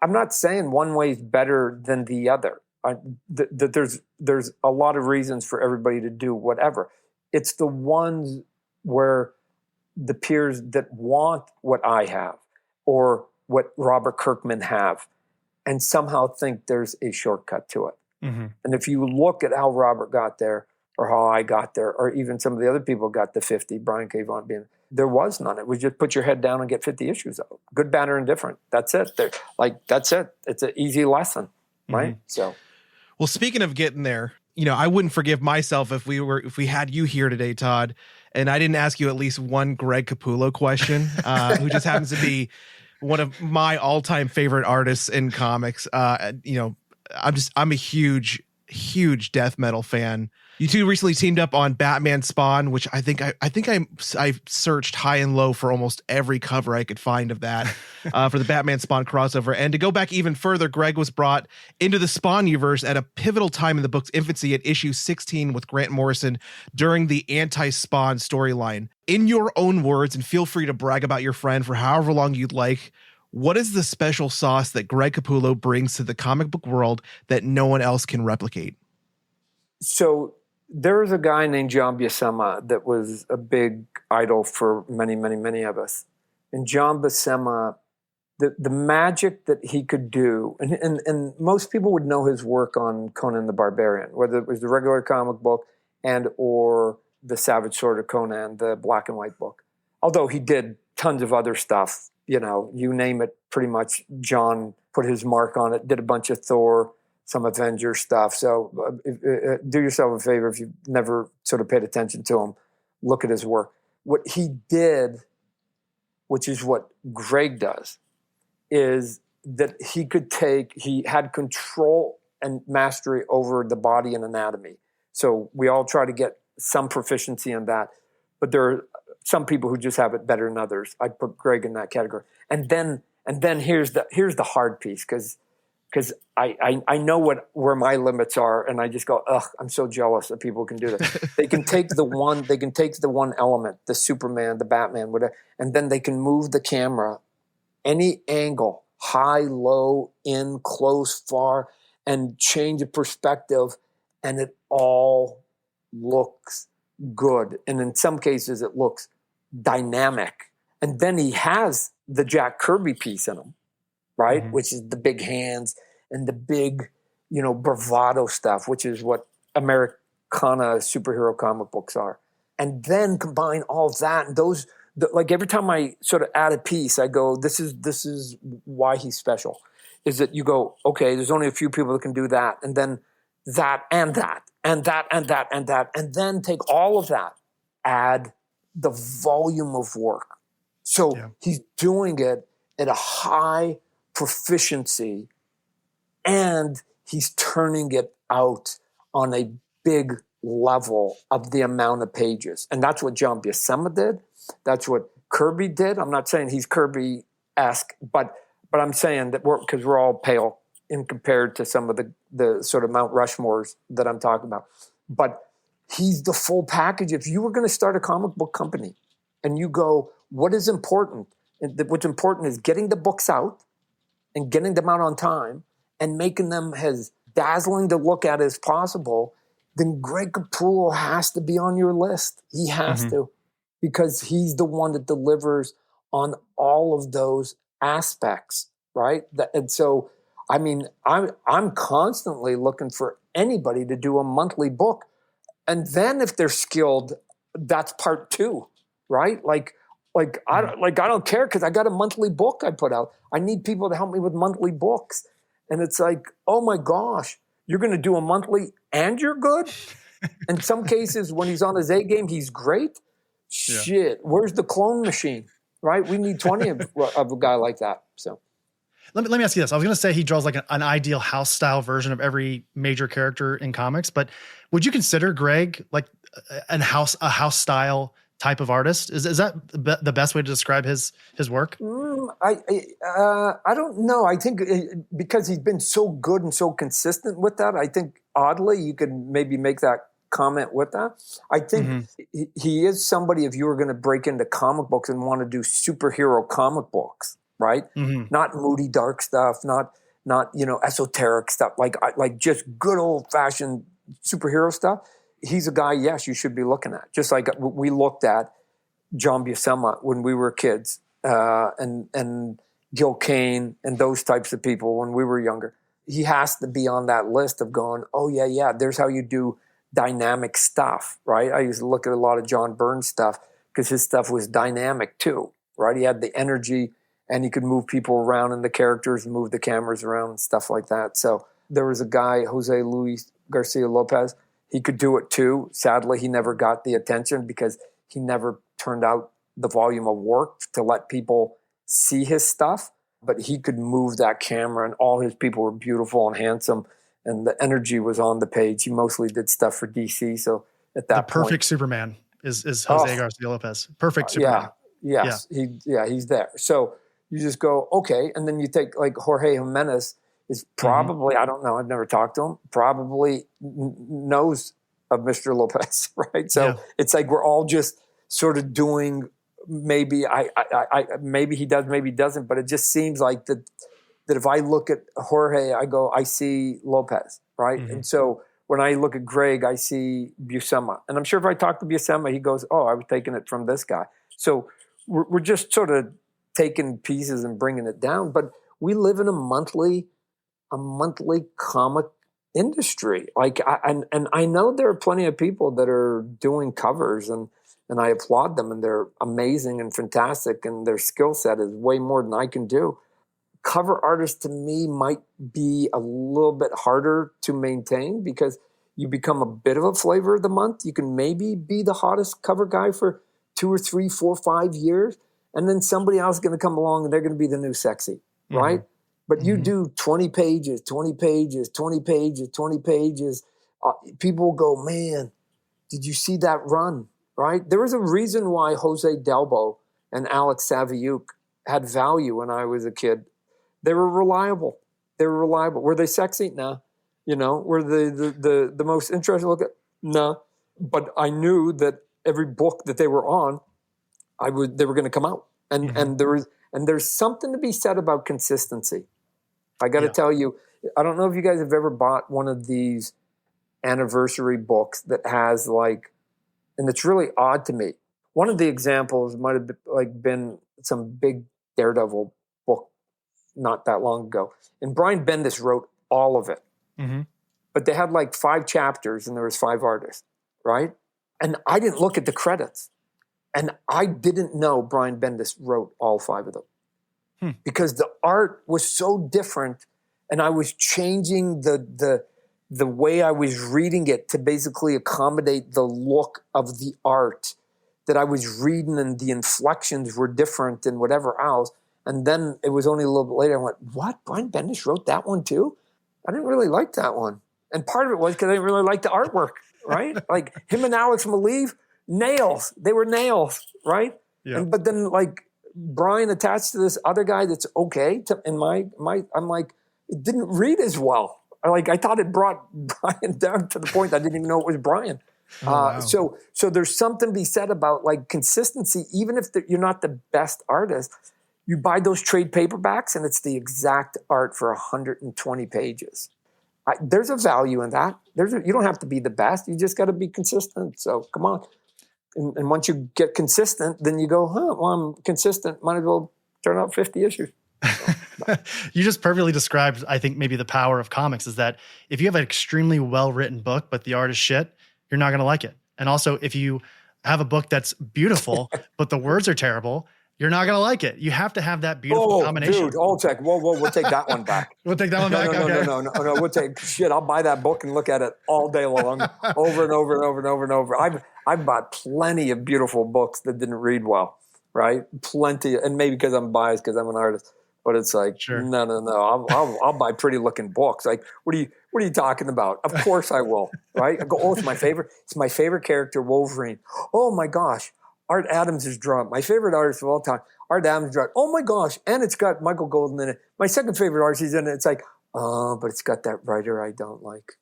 I'm not saying one way is better than the other. There's a lot of reasons for everybody to do whatever. It's the ones where the peers that want what I have or what Robert Kirkman have and somehow think there's a shortcut to it. And if you look at how Robert got there or how I got there, or even some of the other people got the 50, Brian K. Vaughan being, there was none. It was just put your head down and get 50 issues out. Good, bad, or indifferent. That's it. That's it. It's an easy lesson, right? So, well, speaking of getting there, I wouldn't forgive myself if we had you here today, Todd, and I didn't ask you at least one Greg Capullo question, who just happens to be one of my all-time favorite artists in comics. I'm a huge huge death metal fan. You two recently teamed up on Batman Spawn, which I think I searched high and low for almost every cover I could find of that for the Batman Spawn crossover. And to go back even further, Greg was brought into the Spawn universe at a pivotal time in the book's infancy at issue 16 with Grant Morrison during the anti-Spawn storyline. In your own words, and feel free to brag about your friend for however long you'd like, what is the special sauce that Greg Capullo brings to the comic book world that no one else can replicate? So there's a guy named John Buscema that was a big idol for many, many, many of us. And John Buscema, the magic that he could do, and most people would know his work on Conan the Barbarian, whether it was the regular comic book and or the Savage Sword of Conan, the black and white book. Although he did tons of other stuff, you name it, pretty much John put his mark on it, did a bunch of Thor, some Avenger stuff. So do yourself a favor if you've never sort of paid attention to him, look at his work. What he did, which is what Greg does, is that he had control and mastery over the body and anatomy. So we all try to get some proficiency in that, but there are some people who just have it better than others. I'd put Greg in that category. And then here's the hard piece, because I know where my limits are, and I just go, ugh, I'm so jealous that people can do that. They can take the one element, the Superman, the Batman, whatever, and then they can move the camera any angle, high, low, in, close, far, and change the perspective, and it all looks good. And in some cases it looks dynamic. And then he has the Jack Kirby piece in him, right? Mm-hmm. Which is the big hands and the big, bravado stuff, which is what Americana superhero comic books are. And then combine all that and those, like every time I sort of add a piece, I go, this is why he's special. Is that you go, okay, there's only a few people that can do that. And then that and that and that and that and that. And then take all of that, add the volume of work. So he's doing it at a high proficiency, and he's turning it out on a big level of the amount of pages. And that's what John Buscema did. That's what Kirby did. I'm not saying he's Kirby-esque, but I'm saying that because we're all pale in compared to some of the sort of Mount Rushmores that I'm talking about. But he's the full package. If you were going to start a comic book company and you go, what is important? What's important is getting the books out and getting them out on time and making them as dazzling to look at as possible, then Greg Capullo has to be on your list. He has to, because he's the one that delivers on all of those aspects, right? And so, I mean, I'm constantly looking for anybody to do a monthly book. And then if they're skilled, that's part two, right? Like I don't care, because I got a monthly book I put out. I need people to help me with monthly books. And it's like, oh my gosh, you're going to do a monthly and you're good? In some cases, when he's on his A game, he's great. Yeah. Shit, where's the clone machine, right? We need 20 of a guy like that. So let me ask you this. I was going to say he draws like an ideal house style version of every major character in comics, but would you consider Greg like a house style type of artist? Is that the best way to describe his work? I don't know. I think because he's been so good and so consistent with that, I think oddly you could maybe make that comment with that. I think he is somebody, if you were going to break into comic books and want to do superhero comic books, right? Not moody, dark stuff, not esoteric stuff, like just good old fashioned superhero stuff. He's a guy, yes, you should be looking at. Just like we looked at John Buscema when we were kids, and Gil Kane and those types of people when we were younger. He has to be on that list of going, oh yeah, there's how you do dynamic stuff, right? I used to look at a lot of John Byrne stuff because his stuff was dynamic too, right? He had the energy and he could move people around in the characters and move the cameras around and stuff like that. So there was a guy, Jose Luis Garcia Lopez. He could do it too. Sadly, he never got the attention because he never turned out the volume of work to let people see his stuff. But he could move that camera, and all his people were beautiful and handsome and the energy was on the page. He mostly did stuff for DC. So at that The perfect point, Superman is Jose Garcia Lopez. Perfect Superman. Yes. He's there. So you just go, okay. And then you take like Jorge Jimenez is probably, I don't know, I've never talked to him, probably knows of Mr. Lopez, right? So it's like we're all just sort of doing, maybe maybe he does, maybe he doesn't, but it just seems like that if I look at Jorge, I go, I see Lopez, right? And so when I look at Greg, I see Buscema. And I'm sure if I talk to Buscema, he goes, oh, I was taking it from this guy. So we're just sort of taking pieces and bringing it down. But we live in a monthly comic industry. Like, and I know there are plenty of people that are doing covers, and I applaud them, and they're amazing and fantastic, and their skill set is way more than I can do. Cover artists to me might be a little bit harder to maintain because you become a bit of a flavor of the month. You can maybe be the hottest cover guy for 2 or 3, 4, 5 years, and then somebody else is going to come along and they're going to be the new sexy, right? But you do 20 pages, 20 pages, 20 pages, 20 pages. People will go, man, did you see that run, right? There was a reason why Jose Delbo and Alex Saviuk had value when I was a kid. They were reliable. Were they sexy? No. You know, were they the most interesting look at? No. But I knew that every book that they were on, they were going to come out. And there's something to be said about consistency. I got to tell you, I don't know if you guys have ever bought one of these anniversary books that has like, and it's really odd to me. One of the examples might have been some big Daredevil book not that long ago. And Brian Bendis wrote all of it. But they had like 5 chapters and there was 5 artists, right? And I didn't look at the credits. And I didn't know Brian Bendis wrote all 5 of them. Because the art was so different, and I was changing the way I was reading it to basically accommodate the look of the art that I was reading, and the inflections were different and whatever else. And then it was only a little bit later, I went, what? Brian Bendis wrote that one too? I didn't really like that one. And part of it was because I didn't really like the artwork, right? Like him and Alex Maleev, nails. They were nails, right? Yeah. But then like Brian attached to this other guy that's okay. I'm like, it didn't read as well. I thought it brought Brian down to the point I didn't even know it was Brian. Wow. So there's something to be said about like consistency. Even if you're not the best artist, you buy those trade paperbacks and it's the exact art for 120 pages. There's a value in that. You don't have to be the best. You just got to be consistent. So come on. And once you get consistent, then you go, well, I'm consistent. Might as well turn out 50 issues. You just perfectly described, I think, maybe the power of comics is that if you have an extremely well-written book, but the art is shit, you're not going to like it. And also, if you have a book that's beautiful, but the words are terrible, you're not going to like it. You have to have that beautiful combination. Dude, we'll take that one back. We'll take that one back? No. We'll take, I'll buy that book and look at it all day long, over and over and over and over and over. I've bought plenty of beautiful books that didn't read well, right? Plenty, and maybe because I'm biased because I'm an artist, but it's like, sure. No. I'll buy pretty looking books. Like, what are you talking about? Of course I will, right? I go, it's my favorite. It's my favorite character, Wolverine. Oh my gosh. Art Adams is drawn. My favorite artist of all time, Art Adams drawn. Oh my gosh. And it's got Michael Golden in it. My second favorite artist is in it. It's like, but it's got that writer I don't like.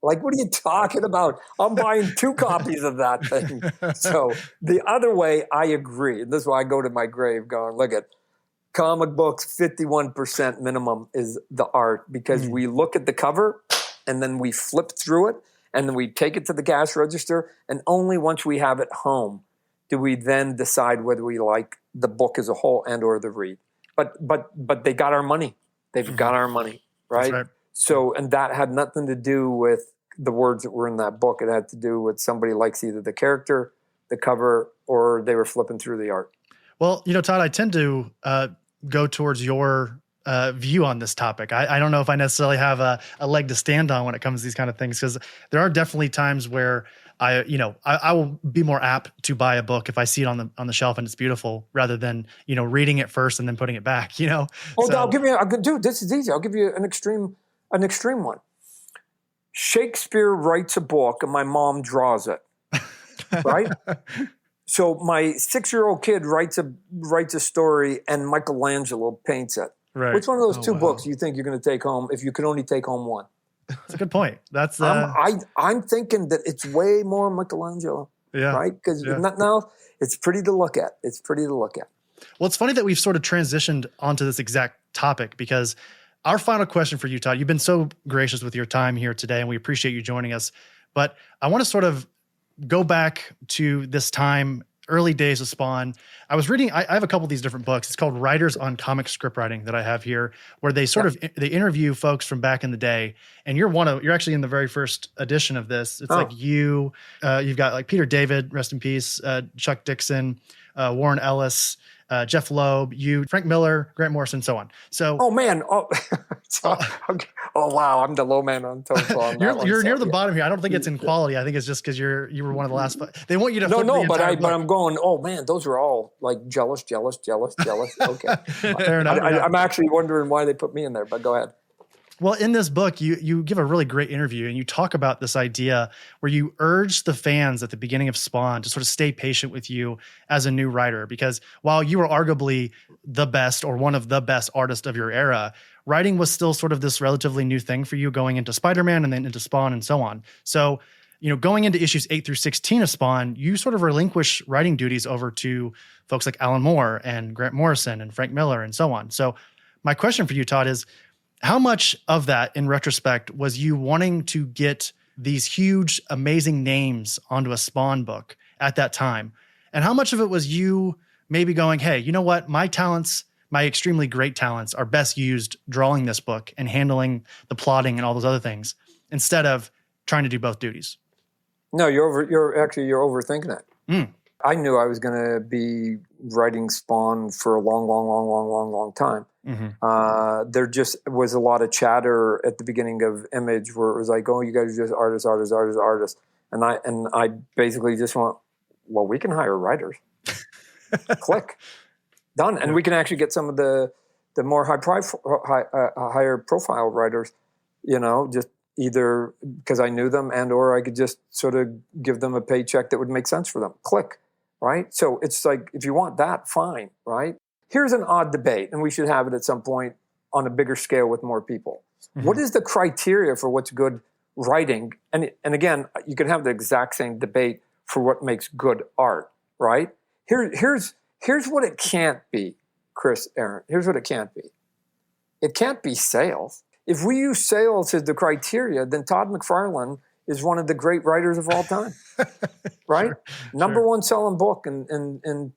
Like, what are you talking about? I'm buying 2 copies of that thing. So the other way, I agree. And this is why I go to my grave going, look at comic books, 51% minimum is the art, because we look at the cover and then we flip through it and then we take it to the cash register. And only once we have it home do we then decide whether we like the book as a whole and or the read. But they got our money. They've got our money, right? That's right? So, and that had nothing to do with the words that were in that book. It had to do with somebody likes either the character, the cover, or they were flipping through the art. Well, Todd, I tend to go towards your view on this topic. I don't know if I necessarily have a leg to stand on when it comes to these kind of things, because there are definitely times where I will be more apt to buy a book if I see it on the shelf and it's beautiful, rather than, reading it first and then putting it back, I'll give you, dude, this is easy. I'll give you an extreme one. Shakespeare writes a book and my mom draws it, right? So my 6-year-old kid writes a story and Michelangelo paints it. Right. Which one of those two books do you think you're going to take home if you could only take home one? That's a good point. That's I'm thinking that it's way more Michelangelo, right? Because now it's pretty to look at. It's pretty to look at. Well, it's funny that we've sort of transitioned onto this exact topic because our final question for you, Todd, you've been so gracious with your time here today, and we appreciate you joining us. But I want to sort of go back to this time, early days of Spawn. I was reading, I have a couple of these different books. It's called Writers on Comic Script Writing that I have here, where they sort of, they interview folks from back in the day. And you're actually in the very first edition of this. It's like you've got like Peter David, rest in peace, Chuck Dixon, Warren Ellis, Jeff Loeb, Frank Miller, Grant Morrison, so on. So, oh man, okay. Oh wow, I'm the low man on totem. You're near the bottom here. I don't think it's in quality. I think it's just because you were one of the last. They want you to but I'm going. Oh man, those are all like jealous. Okay, fair enough. I'm actually wondering why they put me in there. But go ahead. Well, in this book, you give a really great interview and you talk about this idea where you urge the fans at the beginning of Spawn to sort of stay patient with you as a new writer, because while you were arguably the best or one of the best artists of your era, writing was still sort of this relatively new thing for you going into Spider-Man and then into Spawn and so on. So, going into issues 8 through 16 of Spawn, you sort of relinquish writing duties over to folks like Alan Moore and Grant Morrison and Frank Miller and so on. So my question for you, Todd, is how much of that, in retrospect, was you wanting to get these huge, amazing names onto a Spawn book at that time? And how much of it was you maybe going, hey, you know what? My talents, my extremely great talents are best used drawing this book and handling the plotting and all those other things instead of trying to do both duties? No, you're overthinking it. I knew I was going to be writing Spawn for a long time. Mm-hmm. There just was a lot of chatter at the beginning of Image where it was like, oh, you guys are just artists. And I basically just went, well, we can hire writers. Click. Done. And we can actually get some of the more higher profile writers, just either because I knew them and or I could just sort of give them a paycheck that would make sense for them. Click. Right? So it's like, if you want that, fine, right? Here's an odd debate, and we should have it at some point on a bigger scale with more people. Mm-hmm. What is the criteria for what's good writing? And again, you can have the exact same debate for what makes good art, right? Here's what it can't be, Chris, Aaron. Here's what it can't be. It can't be sales. If we use sales as the criteria, then Todd McFarlane is one of the great writers of all time, right? Sure, Number one selling book in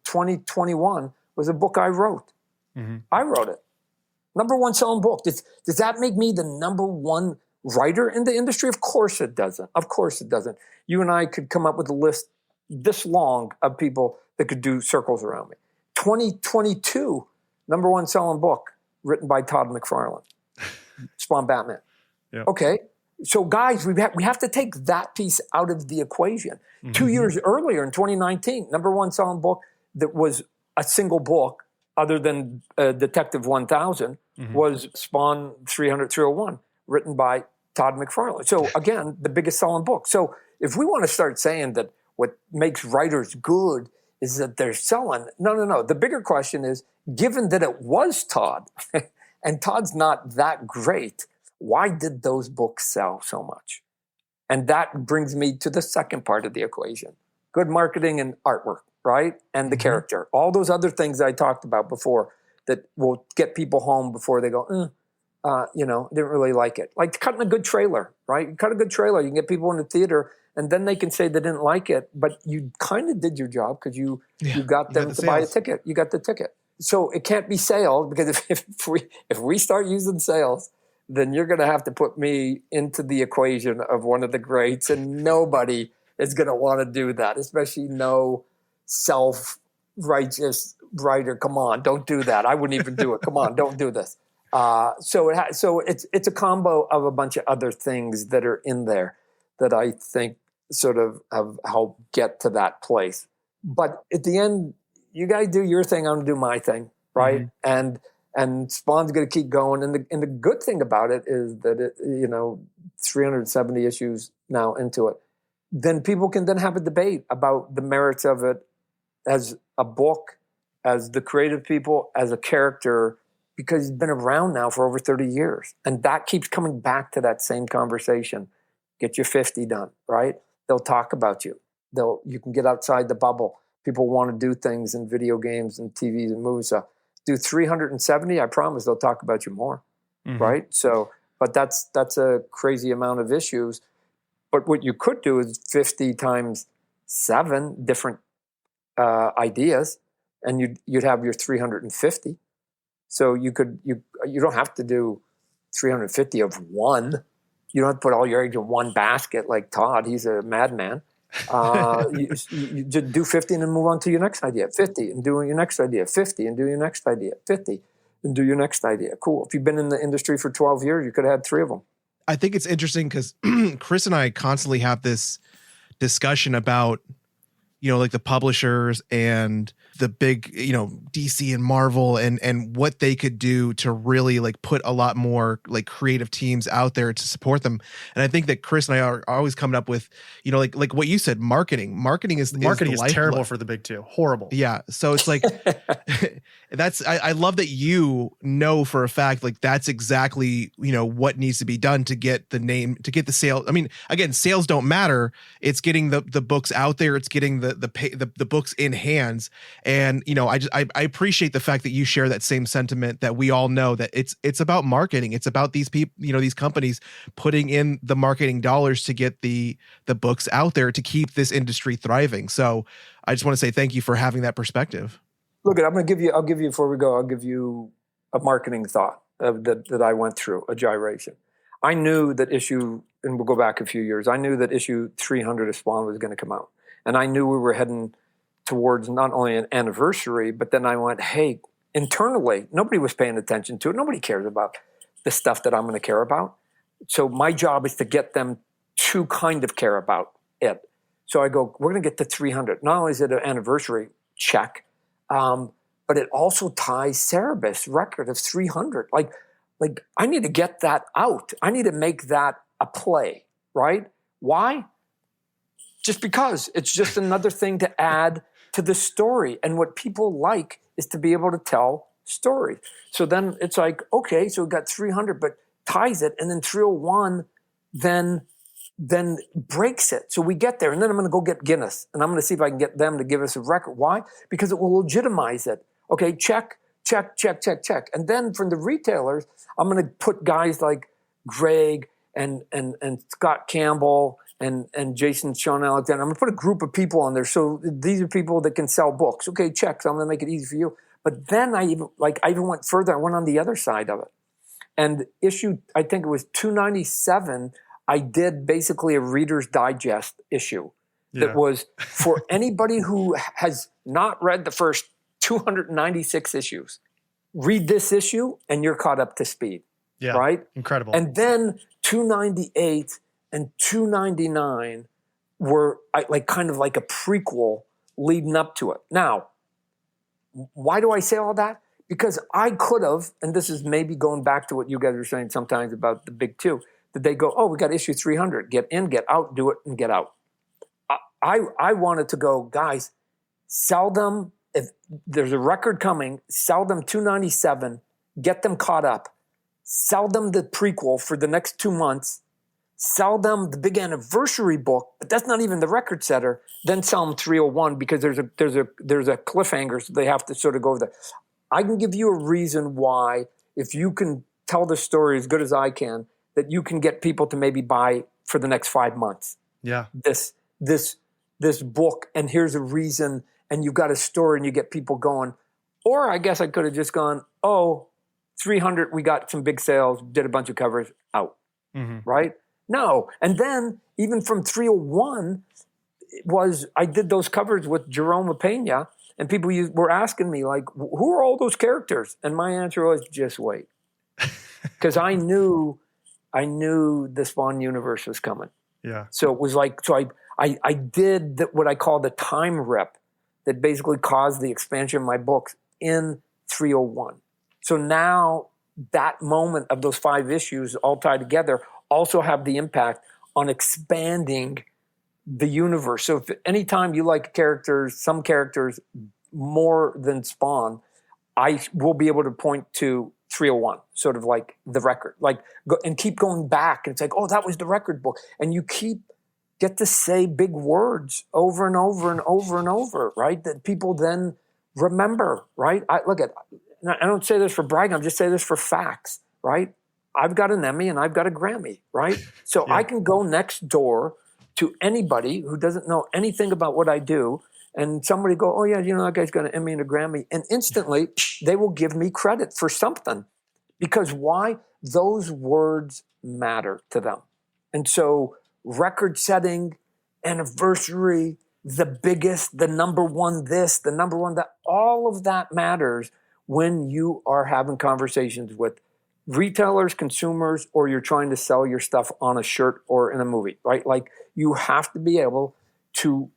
2021 was a book I wrote. Mm-hmm. I wrote it. Number one selling book. Does that make me the number one writer in the industry? Of course it doesn't. Of course it doesn't. You and I could come up with a list this long of people that could do circles around me. 2022, number one selling book written by Todd McFarlane. Spawn Batman. Yep. Okay. So, guys, we have to take that piece out of the equation. Mm-hmm. 2 years earlier, in 2019, number one selling book that was a single book, other than Detective 1000, was Spawn 301, written by Todd McFarlane. So, again, the biggest selling book. So, if we want to start saying that what makes writers good is that they're selling, no. The bigger question is, given that it was Todd, and Todd's not that great, why did those books sell so much? And that brings me to the second part of the equation. Good marketing and artwork, right? And the character. All those other things I talked about before that will get people home before they go, didn't really like it. Like cutting a good trailer, right? You cut a good trailer, you can get people in the theater, and then they can say they didn't like it, but you kind of did your job because you got them to buy a ticket. You got the ticket. So it can't be sales, because if we start using sales, then you're going to have to put me into the equation of one of the greats, and nobody is going to want to do that, especially no self-righteous writer. Come on, don't do that. I wouldn't even do it. Come on, don't do this. So it's a combo of a bunch of other things that are in there that I think sort of have helped get to that place. But at the end, you guys do your thing, I'm going to do my thing, right? Mm-hmm. And And Spawn's going to keep going. And the good thing about it is that it, 370 issues now into it, then people can then have a debate about the merits of it as a book, as the creative people, as a character, because he's been around now for over 30 years. And that keeps coming back to that same conversation. Get your 50 done, right? They'll talk about you. You can get outside the bubble. People want to do things in video games and TVs and movies. So do 370, I promise they'll talk about you more, right? So, but that's a crazy amount of issues. But what you could do is 50 times 7 different ideas, and you'd have your 350. So you don't have to do 350 of one. You don't have to put all your eggs in one basket like Todd. He's a madman. You just do 50 and then move on to your next idea. 50 and do your next idea. 50 and do your next idea. 50 and do your next idea. Cool. If you've been in the industry for 12 years, you could have had 3 of them. I think it's interesting because Chris and I constantly have this discussion about, like the publishers and the big, DC and Marvel and what they could do to really like put a lot more like creative teams out there to support them. And I think that Chris and I are always coming up with, like what you said, marketing is terrible for the big two. Horrible. Yeah. So it's like, I love that you know for a fact, like that's exactly, what needs to be done to get the name, to get the sale. I mean, again, sales don't matter. It's getting the books out there. It's getting the books in hands. And, I appreciate the fact that you share that same sentiment, that we all know that it's about marketing. It's about these people, these companies putting in the marketing dollars to get the books out there to keep this industry thriving. So I just want to say thank you for having that perspective. Look, I'll give you before we go, I'll give you a marketing thought that I went through, a gyration. I knew that and we'll go back a few years, I knew that issue 300 of Spawn was going to come out. And I knew we were heading towards not only an anniversary, but then I went, hey, internally, nobody was paying attention to it. Nobody cares about the stuff that I'm going to care about. So my job is to get them to kind of care about it. So I go, we're going to get to 300. Not only is it an anniversary, check, but it also ties Cerebus' record of 300. Like I need to get that out. I need to make that a play, right? Why? Just because it's just another thing to add to the story. And what people like is to be able to tell stories. So then it's like, okay, so we've got 300, but ties it, and then 301 then breaks it. So we get there, and then I'm going to go get Guinness, and I'm going to see if I can get them to give us a record. Why? Because it will legitimize it. Okay, check. And then from the retailers, I'm going to put guys like Greg and Scott Campbell and Jason Sean Alexander. I'm going to put a group of people on there. So these are people that can sell books. Okay, check. So I'm going to make it easy for you. But then I even went further. I went on the other side of it. And I think it was 297, I did basically a Reader's Digest issue that was for anybody who has not read the first 296 issues. Read this issue and you're caught up to speed. Yeah, right? Incredible. And then 298 and 299 were kind of like a prequel leading up to it. Now, why do I say all that? Because I could have, and this is maybe going back to what you guys were saying sometimes about the big two, that they go, oh, we got issue 300, get in, get out, do it, and get out. I wanted to go, guys, sell them, if there's a record coming, sell them 297, get them caught up, sell them the prequel for the next 2 months, sell them the big anniversary book, but that's not even the record setter, then sell them 301 because there's a cliffhanger, so they have to sort of go there. I can give you a reason why, if you can tell the story as good as I can, that you can get people to maybe buy for the next 5 months. Yeah. This book, and here's a reason, and you've got a story and you get people going. Or I guess I could have just gone, 300, we got some big sales, did a bunch of covers, out. Right? No. And then even from 301 I did those covers with Jerome Pena, and people were asking me, like, who are all those characters? And my answer was, just wait. Because I knew the Spawn universe was coming. Yeah. So it was like, I did what I call the time rip that basically caused the expansion of my books in 301. So now that moment of those 5 issues all tied together also have the impact on expanding the universe. So if anytime you like some characters more than Spawn, I will be able to point to 301, sort of like the record, and keep going back. And it's like, oh, that was the record book. And you get to say big words over and over and over and over, right? That people then remember, right? I don't say this for bragging. I'm just saying this for facts, right? I've got an Emmy and I've got a Grammy, right? So I can go next door to anybody who doesn't know anything about what I do, and somebody go, oh yeah, that guy's got an Emmy and a Grammy, and instantly they will give me credit for something. Because why? Those words matter to them. And so record setting, anniversary, the biggest, the number one this, the number one that, all of that matters when you are having conversations with retailers, consumers, or you're trying to sell your stuff on a shirt or in a movie, right? Like, you have to be able to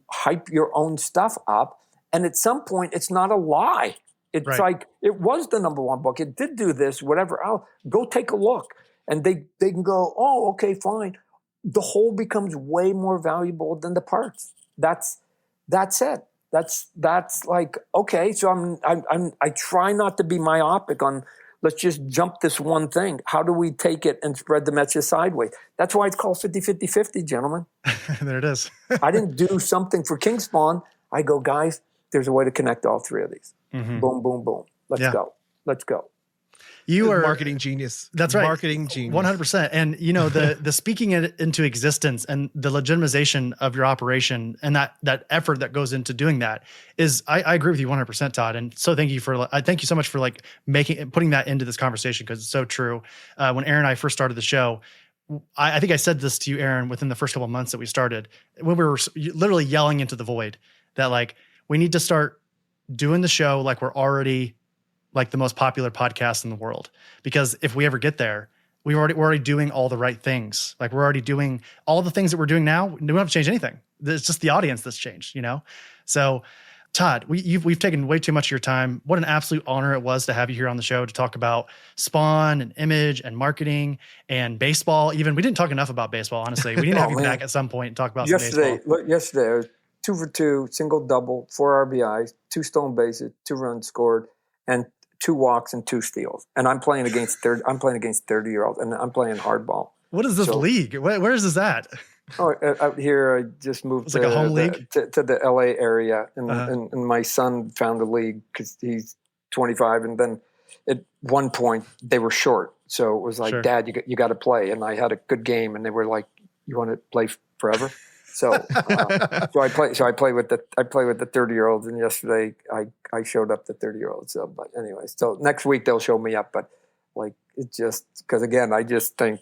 hype your own stuff up. And at some point, it's not a lie. It's like, it was the number one book. It did do this, whatever. Oh, go take a look. And they can go, oh, okay, fine. The whole becomes way more valuable than the parts. That's it. That's like, okay, so I try not to be myopic on, let's just jump this one thing. How do we take it and spread the message sideways? That's why it's called 50-50-50, gentlemen. There it is. I didn't do something for King Spawn. I go, guys, there's a way to connect all 3 of these. Mm-hmm. Boom, boom, boom. Let's go. Let's go. You are marketing genius. That's right. Marketing genius. 100%. And the speaking it into existence and the legitimization of your operation and that effort that goes into doing that is, I agree with you 100%, Todd. And so thank you so much for putting that into this conversation, because it's so true. When Aaron and I first started the show, I think I said this to you, Aaron, within the first couple of months that we started, when we were literally yelling into the void that we need to start doing the show like we're already like the most popular podcast in the world. Because if we ever get there, we're already doing all the right things. Like, we're already doing all the things that we're doing now. We don't have to change anything. It's just the audience that's changed, So Todd, we've taken way too much of your time. What an absolute honor it was to have you here on the show to talk about Spawn and image and marketing and baseball. Even we didn't talk enough about baseball, honestly. We need to have you back at some point and talk about some baseball. Yesterday, I was 2 for 2, single, double, 4 RBIs, 2 stolen bases, 2 runs scored, and 2 walks and 2 steals. And I'm playing against 30-year-olds, and I'm playing hardball. What is this league? Where is this at? Oh, out here, I just moved to, like a home league? To the LA area. And my son found a league because he's 25. And then at one point, they were short. So it was like, sure, Dad, you got to play. And I had a good game. And they were like, you want to play forever? So I play with the 30-year-olds, and yesterday I showed up the 30-year-olds. So, but anyway, so next week they'll show me up. But it's just because, again, I just think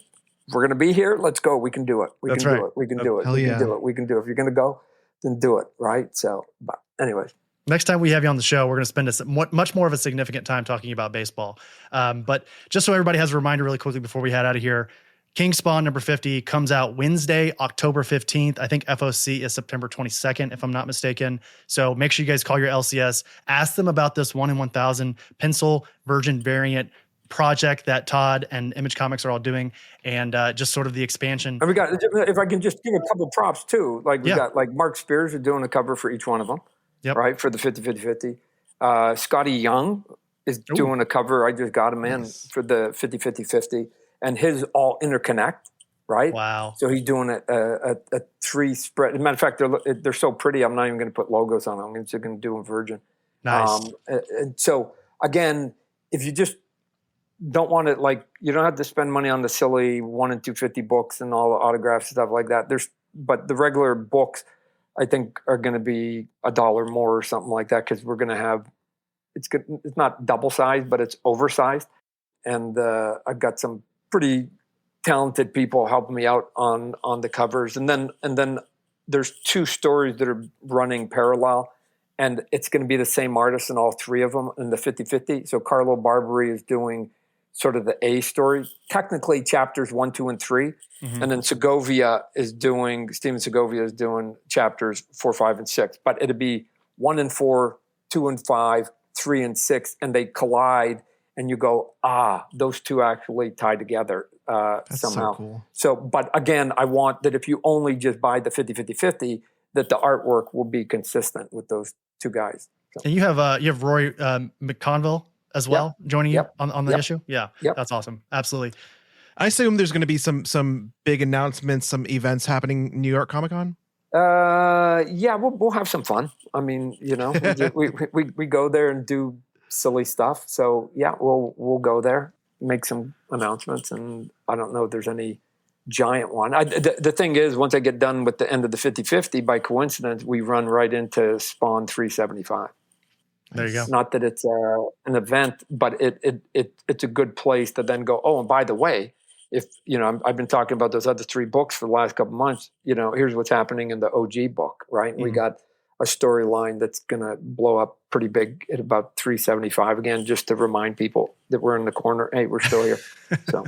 we're going to be here. Let's go. We can do it. We can do it. We can do it. We can do it. We can do it. If you're going to go, then do it. Right. So, but anyways. Next time we have you on the show, we're going to spend much more of a significant time talking about baseball. But just so everybody has a reminder really quickly before we head out of here, King Spawn number 50 comes out Wednesday, October 15th. I think FOC is September 22nd, if I'm not mistaken. So make sure you guys call your LCS. Ask them about this 1 in 1,000 pencil version variant project that Todd and Image Comics are all doing, and just sort of the expansion. And we got, if I can just give a couple props too, we got Mark Spears are doing a cover for each one of them, right, for the 50-50-50. Scotty Young is doing a cover. I just got him in for the 50-50-50. And his all interconnect, right? Wow! So he's doing a 3 spread. As a matter of fact, they're so pretty. I'm not even going to put logos on them. I'm just going to do them virgin. Nice. And so again, if you just don't want to, you don't have to spend money on the silly 1 in 250 books and all the autographs and stuff like that. But the regular books, I think, are going to be $1 more or something like that, because we're going to have it's not double sized, but it's oversized, and I've got some pretty talented people helping me out on the covers. And then there's 2 stories that are running parallel, and it's going to be the same artist in all 3 of them in the 50-50. So Carlo Barbary is doing sort of the A story, technically chapters 1, 2, and 3. Mm-hmm. And then Steven Segovia is doing chapters 4, 5, and 6. But it'll be 1 and 4, 2 and 5, 3 and 6 and they collide and you go, those two actually tie together That's somehow. so cool. So, but again, I want that if you only just buy the 50-50-50, that the artwork will be consistent with those two guys. So. And you have Roy McConville as well joining you on the issue. Yeah, that's awesome. Absolutely. I assume there's going to be some big announcements, some events happening in New York Comic Con. We'll have some fun. I mean, we go there and do silly stuff. So we'll go there, make some announcements, and I don't know if there's any giant one. The thing is, once I get done with the end of the 50-50, by coincidence, we run right into Spawn 375. There you go. Not that it's an event, but it's a good place to then go, oh, and by the way, if, I've been talking about those other 3 books for the last couple of months, here's what's happening in the OG book, right? Mm-hmm. We got a storyline that's going to blow up pretty big at about 375 again, just to remind people that we're in the corner. Hey, we're still here. So,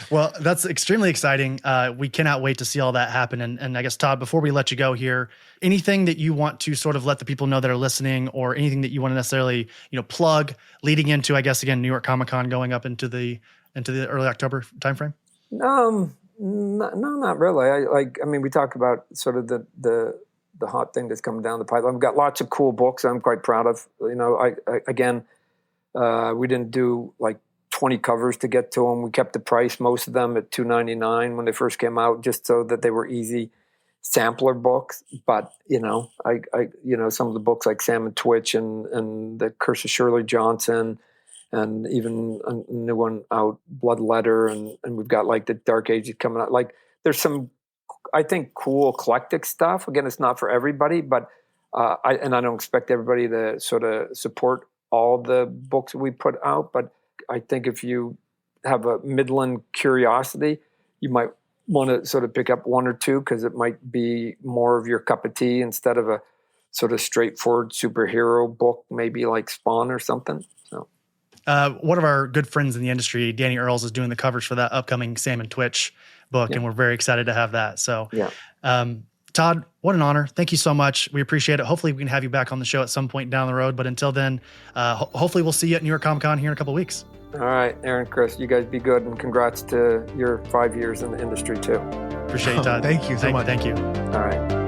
Well, that's extremely exciting. We cannot wait to see all that happen. And I guess, Todd, before we let you go here, anything that you want to sort of let the people know that are listening, or anything that you want to necessarily, plug leading into, I guess, again, New York Comic Con going up into the early October timeframe? No, not really. We talk about sort of the hot thing that's coming down the pipeline. We've got lots of cool books I'm quite proud of. We didn't do like 20 covers to get to them. We kept the price, most of them, at $2.99 when they first came out, just so that they were easy sampler books. But some of the books like Sam and Twitch and the Curse of Shirley Johnson, and even a new one out, Blood Letter, and we've got like the Dark Ages coming out. Like, there's some, I think, cool eclectic stuff. Again, it's not for everybody, but I don't expect everybody to sort of support all the books that we put out. But I think if you have a midland curiosity, you might want to sort of pick up 1 or 2, because it might be more of your cup of tea instead of a sort of straightforward superhero book, maybe like Spawn or something. So. One of our good friends in the industry, Danny Earls, is doing the covers for that upcoming Sam and Twitch book, and we're very excited to have that. So, Todd, what an honor. Thank you so much. We appreciate it. Hopefully we can have you back on the show at some point down the road. But until then, hopefully we'll see you at New York Comic Con here in a couple of weeks. All right, Aaron, Chris, you guys be good, and congrats to your 5 years in the industry too. Appreciate it, Todd. Thank you so much. Thank you. All right.